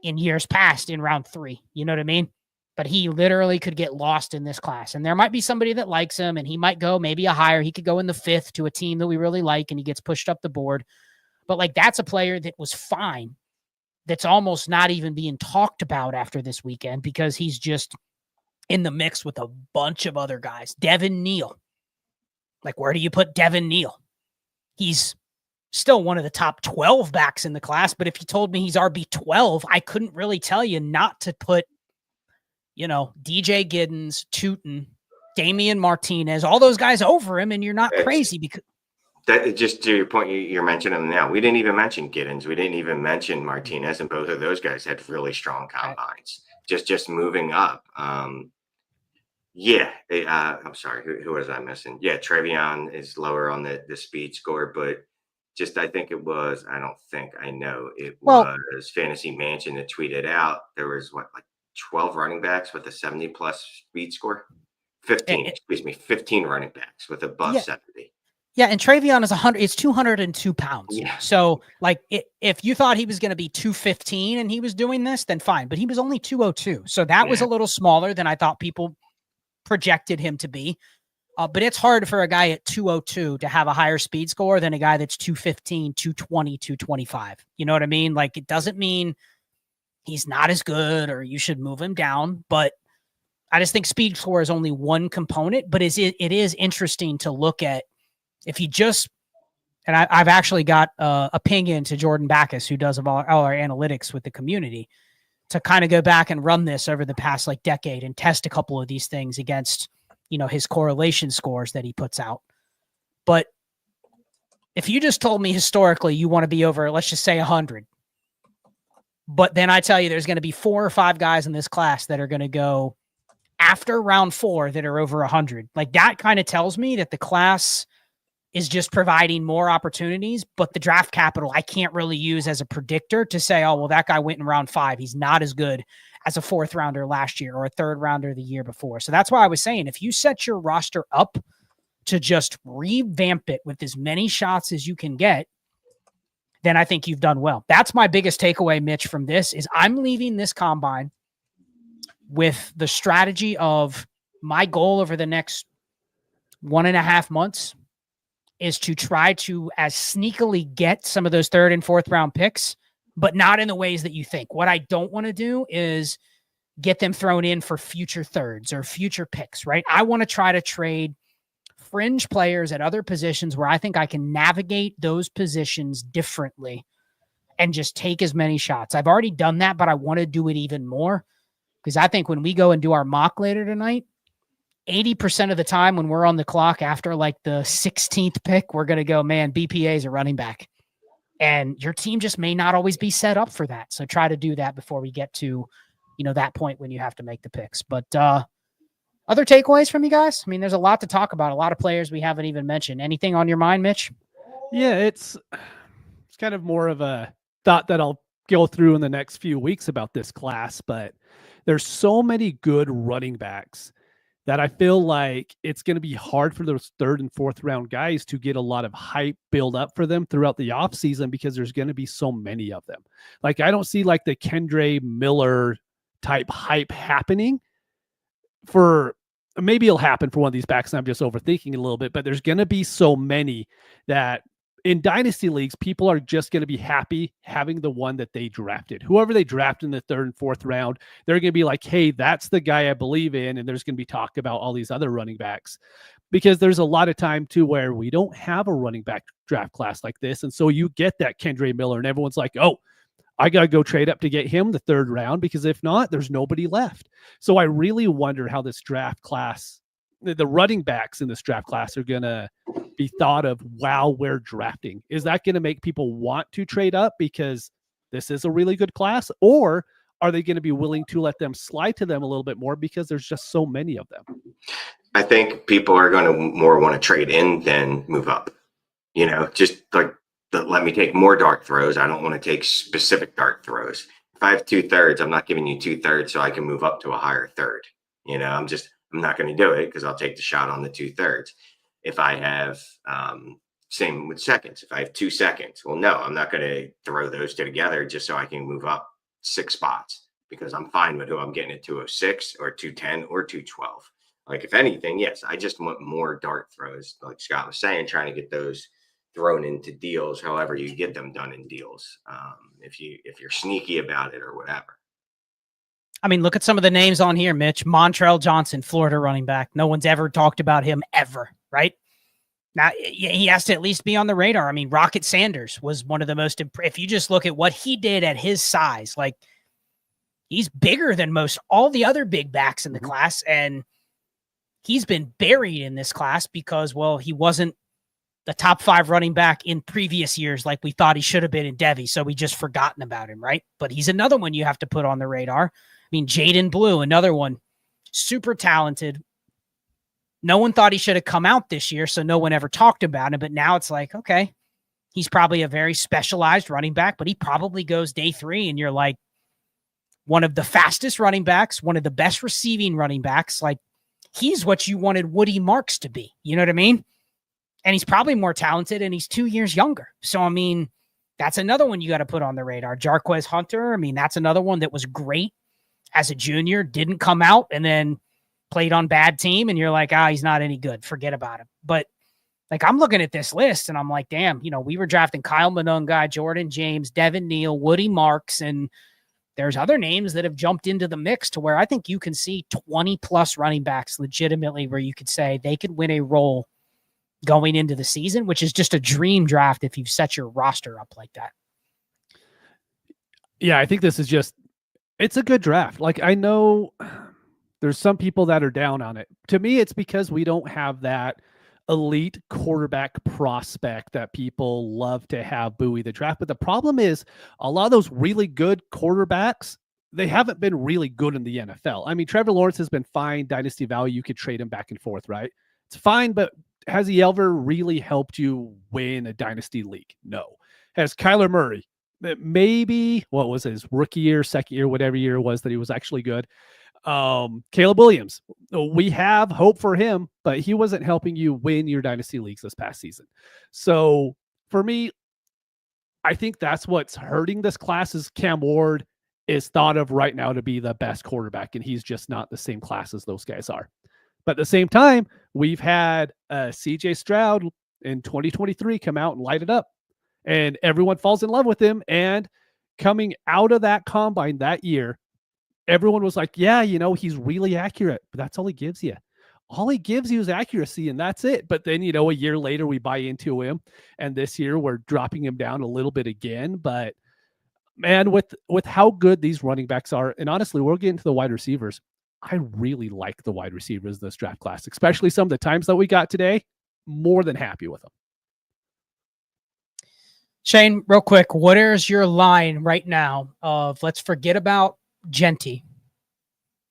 S1: in years past in round 3. You know what I mean? But he literally could get lost in this class. And there might be somebody that likes him, and he might go maybe a higher. He could go in the 5th to a team that we really like, and he gets pushed up the board. But like, that's a player that was fine, that's almost not even being talked about after this weekend, because he's just in the mix with a bunch of other guys. Devin Neal. Like, where do you put Devin Neal? He's still one of the top 12 backs in the class, but if you told me he's RB12, I couldn't really tell you not to put, DJ Giddens, Tootin, Damian Martinez, all those guys over him, and you're not crazy because
S2: That just to your point, you're mentioning them now. We didn't even mention Giddens. We didn't even mention Martinez, and both of those guys had really strong combines. Just moving up. Yeah, I'm sorry. Who was I missing? Yeah, Trevion is lower on the speed score, but just I think it was. I don't think I know it
S1: Well,
S2: was Fantasy Mansion that tweeted out there was what like 12 running backs with a 70 plus speed score. 15, excuse me, 15 running backs with above
S1: yeah,
S2: 70.
S1: yeah, and Travion is 100. It's 202 pounds.
S2: Yeah.
S1: So, like, if you thought he was going to be 215 and he was doing this, then fine. But he was only 202, so that was a little smaller than I thought people projected him to be. But it's hard for a guy at 202 to have a higher speed score than a guy that's 215, 220, 225. You know what I mean? Like, it doesn't mean he's not as good or you should move him down, but I just think speed score is only one component. But it is interesting to look at if you just, and I've actually got a ping in to Jordan Backus, who does all our analytics with the community, to kind of go back and run this over the past like decade and test a couple of these things against, his correlation scores that he puts out. But if you just told me historically you want to be over, let's just say 100, but then I tell you there's going to be 4 or 5 guys in this class that are going to go after round 4 that are over 100, like that kind of tells me that the class is just providing more opportunities, but the draft capital I can't really use as a predictor to say, oh, well, that guy went in round 5. He's not as good as a 4th rounder last year or a 3rd rounder the year before. So that's why I was saying, if you set your roster up to just revamp it with as many shots as you can get, then I think you've done well. That's my biggest takeaway, Mitch, from this is I'm leaving this combine with the strategy of my goal over the next 1.5 months is to try to as sneakily get some of those 3rd and 4th round picks, but not in the ways that you think. What I don't want to do is get them thrown in for future 3rds or future picks, right? I want to try to trade fringe players at other positions where I think I can navigate those positions differently and just take as many shots. I've already done that, but I want to do it even more because I think when we go and do our mock later tonight, 80% of the time when we're on the clock after like the 16th pick, we're going to go, man, BPA is a running back. And your team just may not always be set up for that. So try to do that before we get to, that point when you have to make the picks. But other takeaways from you guys? I mean, there's a lot to talk about. A lot of players we haven't even mentioned. Anything on your mind, Mitch?
S3: Yeah, it's kind of more of a thought that I'll go through in the next few weeks about this class, but there's so many good running backs that I feel like it's going to be hard for those 3rd and 4th round guys to get a lot of hype build up for them throughout the offseason because there's going to be so many of them. Like, I don't see like the Kendre Miller type hype happening for, maybe it'll happen for one of these backs and I'm just overthinking it a little bit, but there's going to be so many that in dynasty leagues, people are just going to be happy having the one that they drafted. Whoever they draft in the 3rd and 4th round, they're going to be like, hey, that's the guy I believe in. And there's going to be talk about all these other running backs because there's a lot of time too where we don't have a running back draft class like this. And so you get that Kendre Miller and everyone's like, oh, I got to go trade up to get him the 3rd round because if not, there's nobody left. So I really wonder how this draft class, the running backs in this draft class are going to be thought of while we're drafting. Is that going to make people want to trade up because this is a really good class? Or are they going to be willing to let them slide to them a little bit more because there's just so many of them?
S2: I think people are going to more want to trade in than move up. Just like let me take more dart throws. I don't want to take specific dart throws. If I have 2/3, I'm not giving you 2/3 so I can move up to a higher 3rd. I'm not going to do it because I'll take the shot on the 2/3. If I have, same with seconds. If I have 2 seconds, well, no, I'm not going to throw those two together just so I can move up 6 spots because I'm fine with who I'm getting at 206 or 210 or 212. Like, if anything, yes, I just want more dart throws. Like Scott was saying, trying to get those thrown into deals, however you get them done in deals. If you're sneaky about it or whatever.
S1: I mean, look at some of the names on here, Mitch. Montrell Johnson, Florida running back. No one's ever talked about him ever, right? Now, he has to at least be on the radar. I mean, Rocket Sanders was one of the most if you just look at what he did at his size, like, he's bigger than most all the other big backs in the class, and he's been buried in this class because, well, he wasn't the top 5 running back in previous years, like we thought he should have been in Devy. So we just forgotten about him, right? But he's another one you have to put on the radar. I mean, Jaden Blue, another one, super talented. No one thought he should have come out this year, so no one ever talked about him. But now it's like, okay, he's probably a very specialized running back, but he probably goes day 3, and you're like, one of the fastest running backs, one of the best receiving running backs. Like, he's what you wanted Woody Marks to be. You know what I mean? And he's probably more talented, and he's 2 years younger. So, I mean, that's another one you got to put on the radar. Jarquez Hunter, I mean, that's another one that was great as a junior, didn't come out, and then played on bad team, and you're like, he's not any good. Forget about him. But, like, I'm looking at this list, and I'm like, damn, we were drafting Kyle Monunga, Jordan James, Devin Neal, Woody Marks, and there's other names that have jumped into the mix to where I think you can see 20-plus running backs legitimately where you could say they could win a role going into the season, which is just a dream draft if you've set your roster up like that.
S3: Yeah, I think this is it's a good draft. Like, I know there's some people that are down on it. To me, it's because we don't have that elite quarterback prospect that people love to have buoy the draft. But the problem is a lot of those really good quarterbacks, they haven't been really good in the NFL. I mean, Trevor Lawrence has been fine. Dynasty value, you could trade him back and forth, right? It's fine, but has he ever really helped you win a dynasty league? No. Has Kyler Murray, maybe, what was his rookie year, second year, whatever year it was that he was actually good. Caleb Williams, we have hope for him, but he wasn't helping you win your dynasty leagues this past season. So for me, I think that's what's hurting this class is Cam Ward is thought of right now to be the best quarterback, and he's just not the same class as those guys are. But at the same time, we've had CJ Stroud in 2023 come out and light it up, and everyone falls in love with him. And coming out of that combine that year, everyone was like, yeah, he's really accurate, but that's all he gives you. All he gives you is accuracy, and that's it. But then, a year later, we buy into him, and this year we're dropping him down a little bit again. But, man, with how good these running backs are, and honestly, we'll get into the wide receivers. I really like the wide receivers this draft class, especially some of the times that we got today. More than happy with them.
S1: Shane, real quick, what is your line right now of let's forget about Genty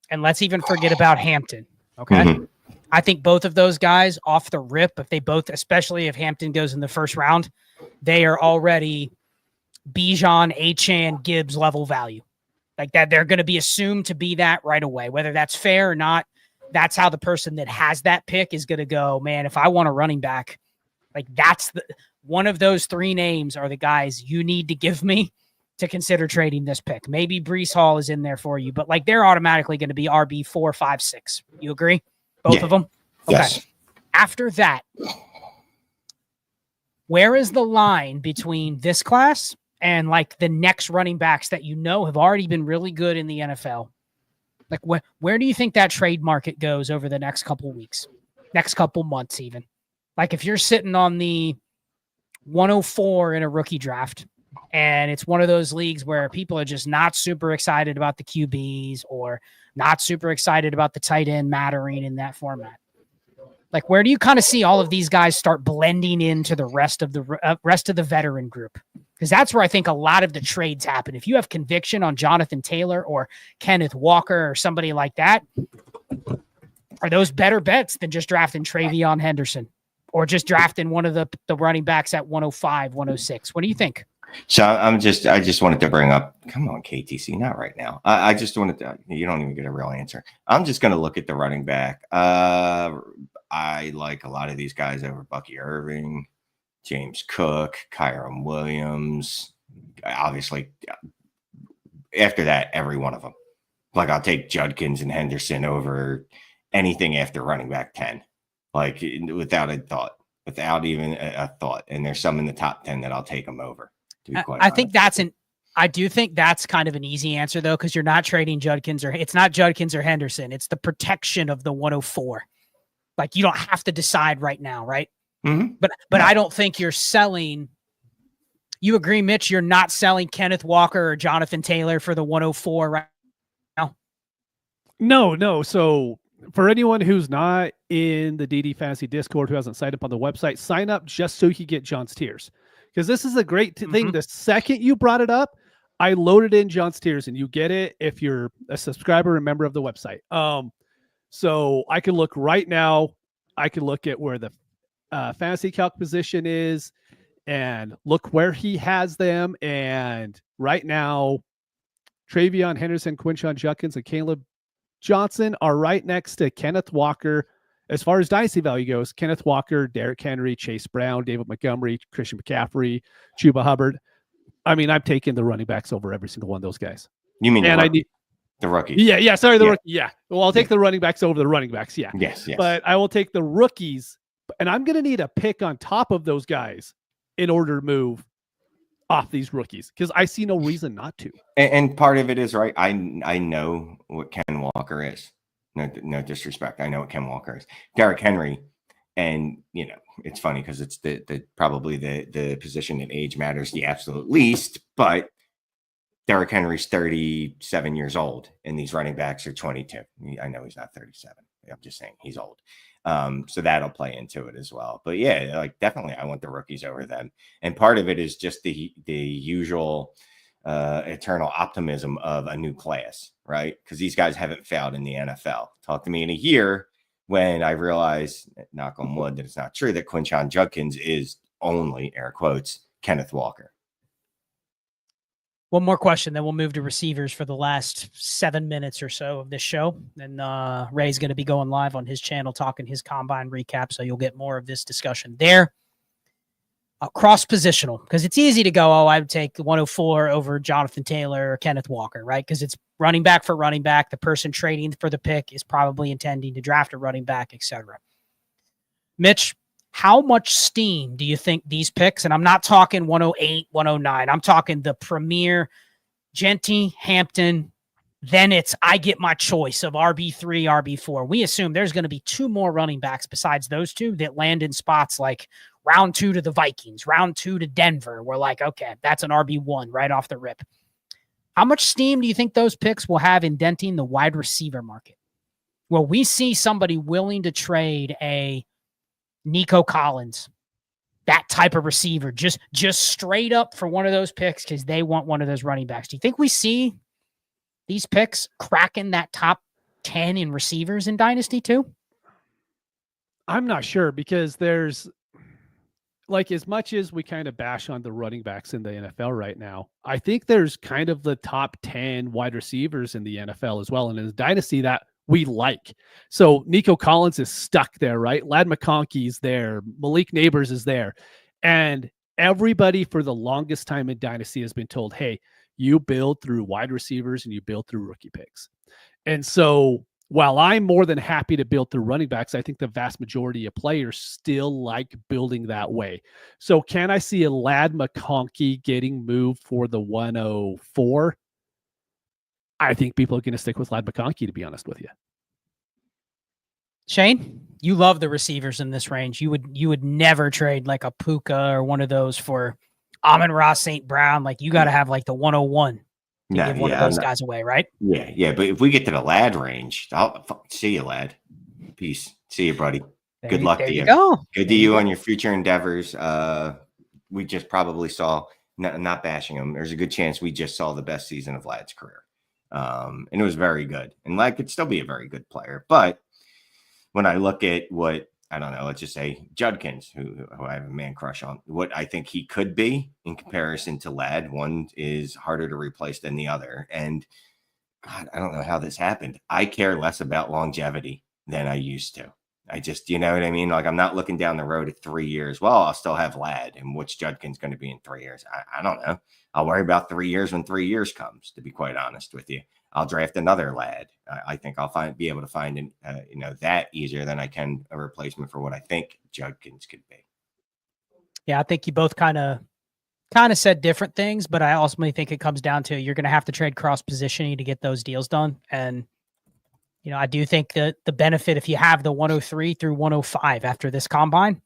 S1: and let's even forget about Hampton? Okay. Mm-hmm. I think both of those guys off the rip, if they both, especially if Hampton goes in the first round, they are already Bijan, Achane, Gibbs level value. Like that, they're going to be assumed to be that right away. Whether that's fair or not, that's how the person that has that pick is going to go, man, if I want a running back, like that's one of those 3 names are the guys you need to give me to consider trading this pick. Maybe Breece Hall is in there for you, but like they're automatically going to be RB 4, 5, 6. You agree? Both of them? Okay. Yes. After that, where is the line between this class and like the next running backs that have already been really good in the NFL? Like where do you think that trade market goes over the next couple weeks, next couple months even? Like if you're sitting on the 104 in a rookie draft and it's one of those leagues where people are just not super excited about the QBs or not super excited about the tight end mattering in that format. Like, where do you kind of see all of these guys start blending into the rest of the veteran group? Because that's where I think a lot of the trades happen. If you have conviction on Jonathan Taylor or Kenneth Walker or somebody like that, are those better bets than just drafting Travion Henderson or just drafting one of the running backs at 105, 106? What do you think?
S2: So I just wanted to bring up, come on, KTC, not right now. I just wanted to, you don't even get a real answer. I'm just going to look at the running back. I like a lot of these guys over Bucky Irving, James Cook, Kyron Williams. Obviously, after that, every one of them. Like, I'll take Judkins and Henderson over anything after running back 10. Like, without a thought, without even a thought. And there's some in the top 10 that I'll take them over.
S1: I do think that's kind of an easy answer, though, because you're not trading Judkins it's not Judkins or Henderson. It's the protection of the 104. Like, you don't have to decide right now, right? Mm-hmm. But I don't think you're selling. You agree, Mitch? You're not selling Kenneth Walker or Jonathan Taylor for the 104 right now?
S3: No. So for anyone who's not in the DD Fantasy Discord, who hasn't signed up on the website, sign up just so you can get John's tiers. Because this is a great thing. The second you brought it up, I loaded in John's tiers, and you get it if you're a subscriber and member of the website. So I can look right now. I can look at where the fantasy calc position is and look where he has them. And right now, Travion Henderson, Quinshon Judkins, and Caleb Johnson are right next to Kenneth Walker. As far as dynasty value goes, Kenneth Walker, Derrick Henry, Chase Brown, David Montgomery, Christian McCaffrey, Chuba Hubbard. I mean, I'm taking the running backs over every single one of those guys.
S2: You mean
S3: the
S2: rookies?
S3: Yeah. Sorry, the rookie. Yeah. Well, I'll take the running backs over the running backs. Yeah.
S2: Yes.
S3: But I will take the rookies, and I'm going to need a pick on top of those guys in order to move off these rookies, because I see no reason not to.
S2: And part of it is, right, I know what Ken Walker is. No disrespect. I know what Ken Walker is. Derrick Henry, and it's funny because it's the probably the position and age matters the absolute least, but Derrick Henry's 37 years old, and these running backs are 22. I know he's not 37. I'm just saying he's old. So that'll play into it as well. But yeah, like definitely I want the rookies over them. And part of it is just the usual eternal optimism of a new class, right? Because these guys haven't failed in the NFL. Talk to me in a year when I realize, knock on wood, that it's not true, that Quinshon Judkins is only, air quotes, Kenneth Walker.
S1: One more question, then we'll move to receivers for the last 7 minutes or so of this show. And Ray's going to be going live on his channel talking his combine recap, so you'll get more of this discussion there. Cross-positional, because it's easy to go, I would take 104 over Jonathan Taylor or Kenneth Walker, right? Because it's running back for running back. The person trading for the pick is probably intending to draft a running back, etc. Mitch, how much steam do you think these picks, and I'm not talking 108, 109, I'm talking the premier Genty, Hampton, then it's I get my choice of RB3, RB4. We assume there's going to be 2 more running backs besides those 2 that land in spots like round 2 to the Vikings, round 2 to Denver. We're like, okay, that's an RB1 right off the rip. How much steam do you think those picks will have in denting the wide receiver market? Will we see somebody willing to trade a Nico Collins, that type of receiver, just straight up for one of those picks because they want one of those running backs? Do you think we see these picks cracking that top 10 in receivers in Dynasty too?
S3: I'm not sure, because there's, like, as much as we kind of bash on the running backs in the NFL right now, I think there's kind of the top 10 wide receivers in the NFL as well. And in the Dynasty that we like. So Nico Collins is stuck there, right? Ladd McConkey's there. Malik Neighbors is there. And everybody for the longest time in Dynasty has been told, hey, you build through wide receivers and you build through rookie picks. And so while I'm more than happy to build through running backs, I think the vast majority of players still like building that way. So can I see a Ladd McConkey getting moved for the 104? I think people are going to stick with Ladd McConkey, to be honest with you.
S1: Shane, you love the receivers in this range. You would never trade like a Puka or one of those for Amon-Ra St. Brown. Like, you got to have like the 101 to give one of those guys away, right?
S2: Yeah. But if we get to the Ladd range, I'll see you, Ladd. Peace. See you, buddy. Good luck to you. Good to you on your future endeavors. We just probably saw, not bashing him, there's a good chance we just saw the best season of Ladd's career. And it was very good. And Ladd could still be a very good player. But when I look at what, I don't know, let's just say Judkins, who I have a man crush on, what I think he could be in comparison to Ladd, one is harder to replace than the other. And God, I don't know how this happened. I care less about longevity than I used to. I just, you know what I mean? Like, I'm not looking down the road at 3 years. Well, I'll still have Ladd, and what's Judkins going to be in 3 years? I don't know. I'll worry about 3 years when 3 years comes, to be quite honest with you. I'll draft another Ladd. I think I'll be able to find that easier than I can a replacement for what I think Judkins could be.
S1: Yeah, I think you both kind of said different things, but I ultimately think it comes down to you're going to have to trade cross positioning to get those deals done. And I do think that the benefit, if you have the 103 through 105 after this combine,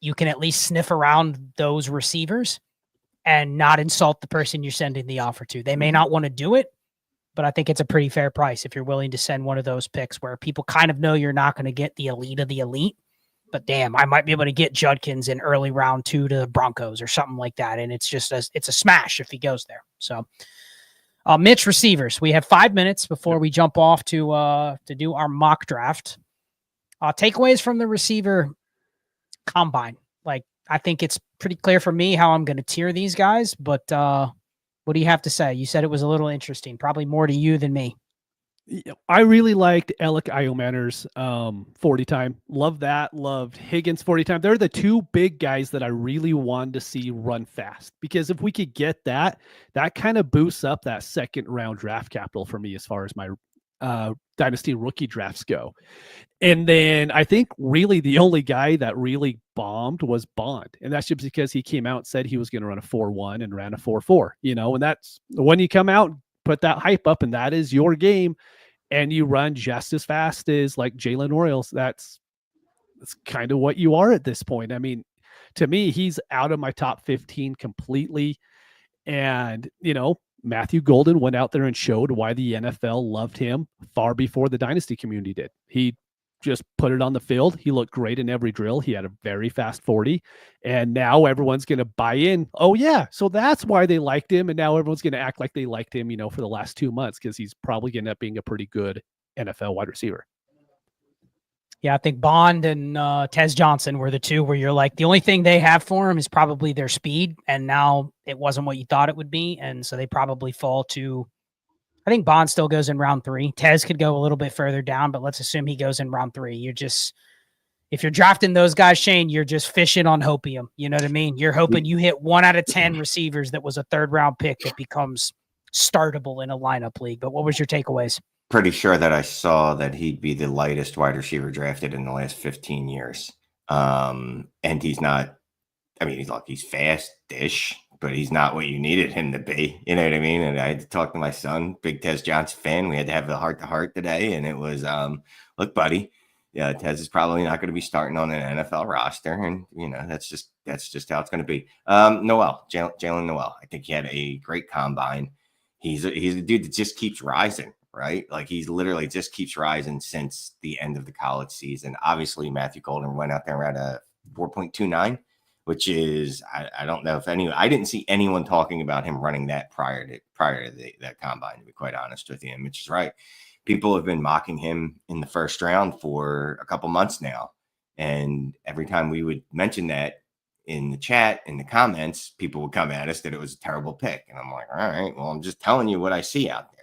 S1: you can at least sniff around those receivers and not insult the person you're sending the offer to. They may not want to do it, but I think it's a pretty fair price if you're willing to send one of those picks where people kind of know you're not going to get the elite of the elite, but damn, I might be able to get Judkins in early round 2 to the Broncos or something like that. And it's just it's a smash if he goes there. So Mitch, receivers, we have 5 minutes before we jump off to do our mock draft. Takeaways from the receiver combine. Like, I think it's pretty clear for me how I'm going to tier these guys, but what do you have to say? You said it was a little interesting, probably more to you than me.
S3: I really liked Alec Iomaner's 40 time. Love that. Loved Higgins 40 time. They're the two big guys that I really wanted to see run fast, because if we could get that kind of boosts up that second round draft capital for me as far as my dynasty rookie drafts go. And then I think really the only guy that really bombed was Bond. And that's just because he came out and said he was going to run a 4.1 and ran a 4.4, and that's when you come out, put that hype up, and that is your game, and you run just as fast as like Jalen Orioles. That's kind of what you are at this point. I mean, to me, he's out of my top 15 completely. And, Matthew Golden went out there and showed why the NFL loved him far before the dynasty community did. He just put it on the field. He looked great in every drill. He had a very fast 40. And now everyone's going to buy in. Oh, yeah. So that's why they liked him. And now everyone's going to act like they liked him, for the last 2 months, because he's probably going to end up being a pretty good NFL wide receiver.
S1: Yeah, I think Bond and Tez Johnson were the two where you're like, the only thing they have for him is probably their speed. And now it wasn't what you thought it would be. And so they probably fall to, I think Bond still goes in round 3. Tez could go a little bit further down, but let's assume he goes in round 3. If you're drafting those guys, Shane, you're just fishing on hopium. You know what I mean? You're hoping you hit 1 out of 10 receivers that was a 3rd round pick that becomes startable in a lineup league. But what was your takeaways?
S2: Pretty sure that I saw that he'd be the lightest wide receiver drafted in the last 15 years. And he's not, he's fast-ish, but he's not what you needed him to be. You know what I mean? And I had to talk to my son, big Tez Johnson fan. We had to have the heart-to-heart today. And it was, look, buddy, yeah, Tez is probably not going to be starting on an NFL roster. And, that's just how it's going to be. Jalen Noel, I think he had a great combine. He's a dude that just keeps rising. Right? Like, he's literally just keeps rising since the end of the college season. Obviously, Matthew Golden went out there around a 4.29, which is, I don't know if I didn't see anyone talking about him running that prior to that combine, to be quite honest with you. And Mitch is right. People have been mocking him in the first round for a couple months now. And every time we would mention that in the chat, in the comments, people would come at us that it was a terrible pick. And I'm like, all right, well, I'm just telling you what I see out there.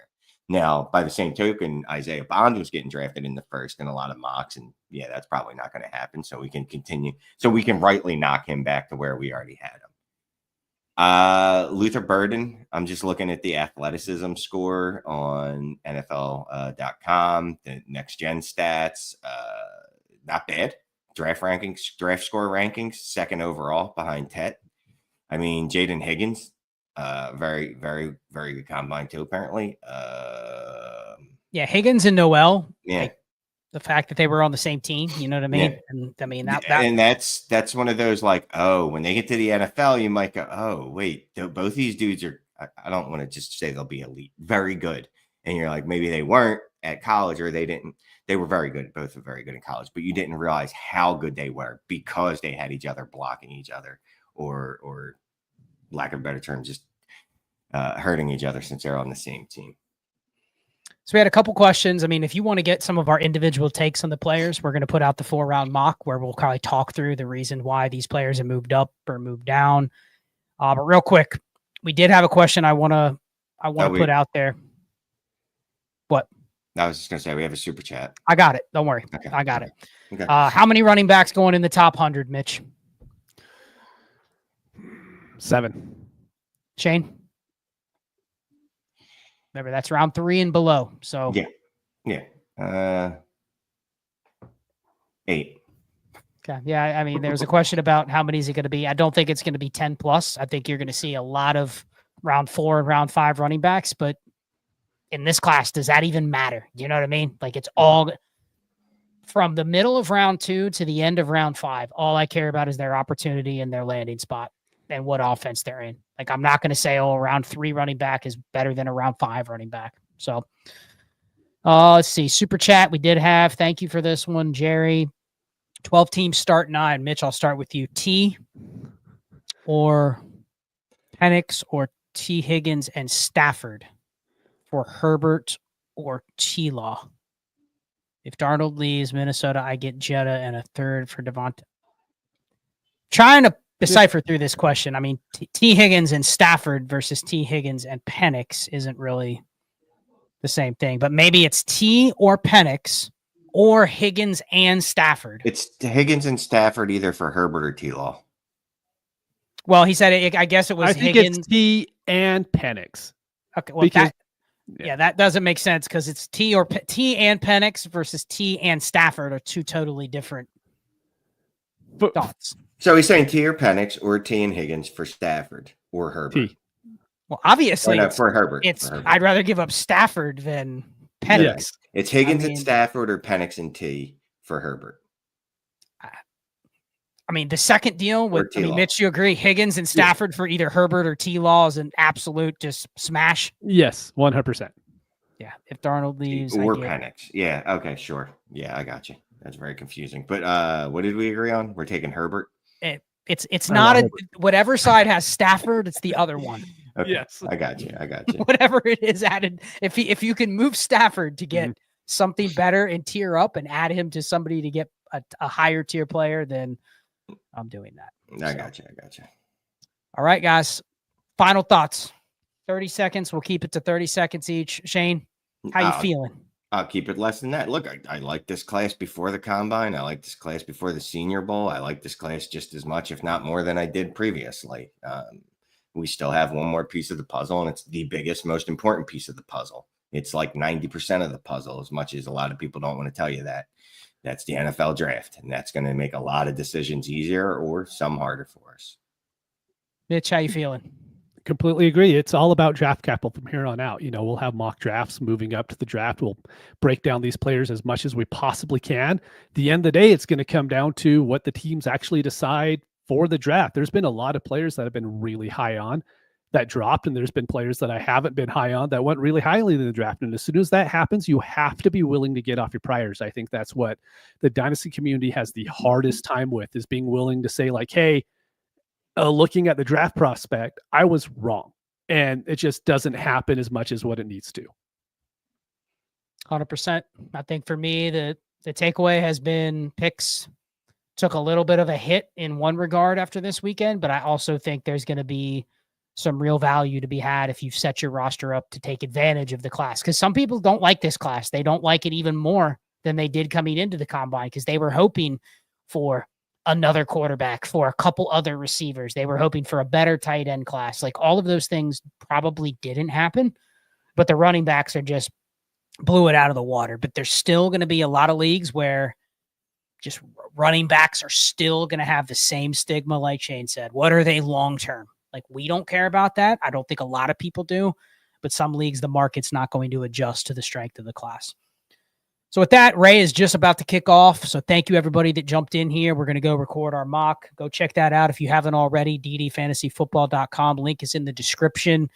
S2: Now, by the same token, Isaiah Bond was getting drafted in the first in a lot of mocks, and yeah, that's probably not going to happen. So we can continue. So we can rightly knock him back to where we already had him. Luther Burden, I'm just looking at the athleticism score on NFL.com, the next gen stats. Not bad. Draft score rankings, 2nd overall behind Tet. Jaden Higgins. Very, very, very good combine too, apparently.
S1: Yeah, Higgins and Noel.
S2: Yeah.
S1: Like, the fact that they were on the same team, you know what I mean?
S2: Yeah. And that's one of those, like, oh, when they get to the NFL, you might go, oh, wait, both these dudes are, I don't want to just say they'll be elite, very good. And you're like, maybe they weren't at college, or they were very good. Both were very good in college, but you didn't realize how good they were because they had each other blocking each other, or lack of a better term, just hurting each other since they're on the same team.
S1: So we had a couple questions. If you want to get some of our individual takes on the players, we're going to put out the 4-round mock where we'll probably talk through the reason why these players have moved up or moved down. But real quick, we did have a question I want to put out there. What?
S2: I was just going to say, we have a super chat.
S1: I got it. Don't worry.
S2: Okay.
S1: I got it.
S2: Okay.
S1: How many running backs going in the top 100, Mitch?
S3: 7.
S1: Shane? Remember, that's round 3 and below. So
S2: yeah. 8.
S1: Okay. Yeah. There's a question about how many is it going to be. I don't think it's going to be 10 plus. I think you're going to see a lot of round 4 and round 5 running backs, but in this class, does that even matter? Do you know what I mean? Like, it's all from the middle of round 2 to the end of round 5. All I care about is their opportunity and their landing spot and what offense they're in. Like, I'm not going to say, oh, a round 3 running back is better than a round 5 running back. So let's see. Super chat we did have. Thank you for this one, Jerry. 12 teams start 9. Mitch, I'll start with you. T or Penix or T. Higgins and Stafford for Herbert or T-Law. If Darnold leaves Minnesota, I get Jetta and a third for Devonta. Trying to decipher through this question. I mean, T. Higgins and Stafford versus T. Higgins and Penix isn't really the same thing, but maybe it's T or Penix or Higgins and Stafford.
S2: It's Higgins and Stafford either for Herbert or T-Law.
S1: Well, he said, I guess it was Higgins.
S3: It's T and Penix.
S1: Okay, well, that doesn't make sense because it's T and Penix versus T and Stafford are two totally different thoughts.
S2: So he's saying T or Penix or T and Higgins for Stafford or Herbert.
S3: T.
S1: Well, obviously,
S2: for Herbert.
S1: I'd rather give up Stafford than Penix.
S2: Yes. It's Higgins and Stafford or Penix and T for Herbert.
S1: I mean, the second deal with, Mitch, you agree? Higgins and Stafford for either Herbert or T-Law is an absolute just smash.
S3: Yes, 100%.
S1: Yeah, if Darnold leaves.
S2: Or Penix. Yeah, okay, sure. Yeah, I got you. That's very confusing. But what did we agree on? We're taking Herbert?
S1: It's not whatever side has Stafford, it's the other one.
S2: Okay.
S3: Yes.
S2: I got you.
S1: Whatever it is added. If you can move Stafford to get something better and tier up and add him to somebody to get a higher tier player, then I'm doing that.
S2: I got you.
S1: All right, guys. Final thoughts. 30 seconds. We'll keep it to 30 seconds each. Shane, how you feeling?
S2: I'll keep it less than that. Look, I like this class before the combine. I like this class before the Senior Bowl. I like this class just as much, if not more, than I did previously. We still have one more piece of the puzzle, and it's the biggest, most important piece of the puzzle. It's like 90% of the puzzle, as much as a lot of people don't want to tell you that. That's the NFL draft, and that's going to make a lot of decisions easier or some harder for us.
S1: Mitch, how you feeling?
S3: Completely agree. It's all about draft capital from here on out. We'll have mock drafts moving up to the draft. We'll break down these players as much as we possibly can. At the end of the day, it's going to come down to what the teams actually decide for the draft. There's been a lot of players that have been really high on that dropped, and there's been players that I haven't been high on that went really highly in the draft. And as soon as that happens, you have to be willing to get off your priors. I think that's what the Dynasty community has the hardest time with, is being willing to say, like, hey, looking at the draft prospect, I was wrong. And it just doesn't happen as much as what it needs to.
S1: 100%. I think for me, the takeaway has been picks took a little bit of a hit in one regard after this weekend, but I also think there's going to be some real value to be had if you've set your roster up to take advantage of the class. Because some people don't like this class. They don't like it even more than they did coming into the combine, because they were hoping for another quarterback, for a couple other receivers. They were hoping for a better tight end class. Like, all of those things probably didn't happen, but the running backs are just blew it out of the water. But there's still going to be a lot of leagues where just running backs are still going to have the same stigma, like Shane said. What are they long-term? Like, we don't care about that. I don't think a lot of people do, but some leagues, the market's not going to adjust to the strength of the class. So with that, Ray is just about to kick off. So thank you, everybody that jumped in here. We're going to go record our mock. Go check that out if you haven't already. ddfantasyfootball.com. Link is in the description.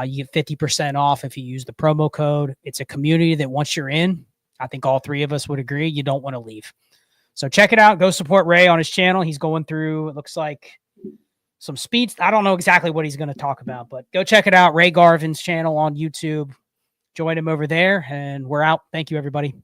S1: You get 50% off if you use the promo code. It's a community that once you're in, I think all three of us would agree, you don't want to leave. So check it out. Go support Ray on his channel. He's going through, it looks like, some speeds. I don't know exactly what he's going to talk about, but go check it out. Ray Garvin's channel on YouTube. Join him over there, and we're out. Thank you, everybody.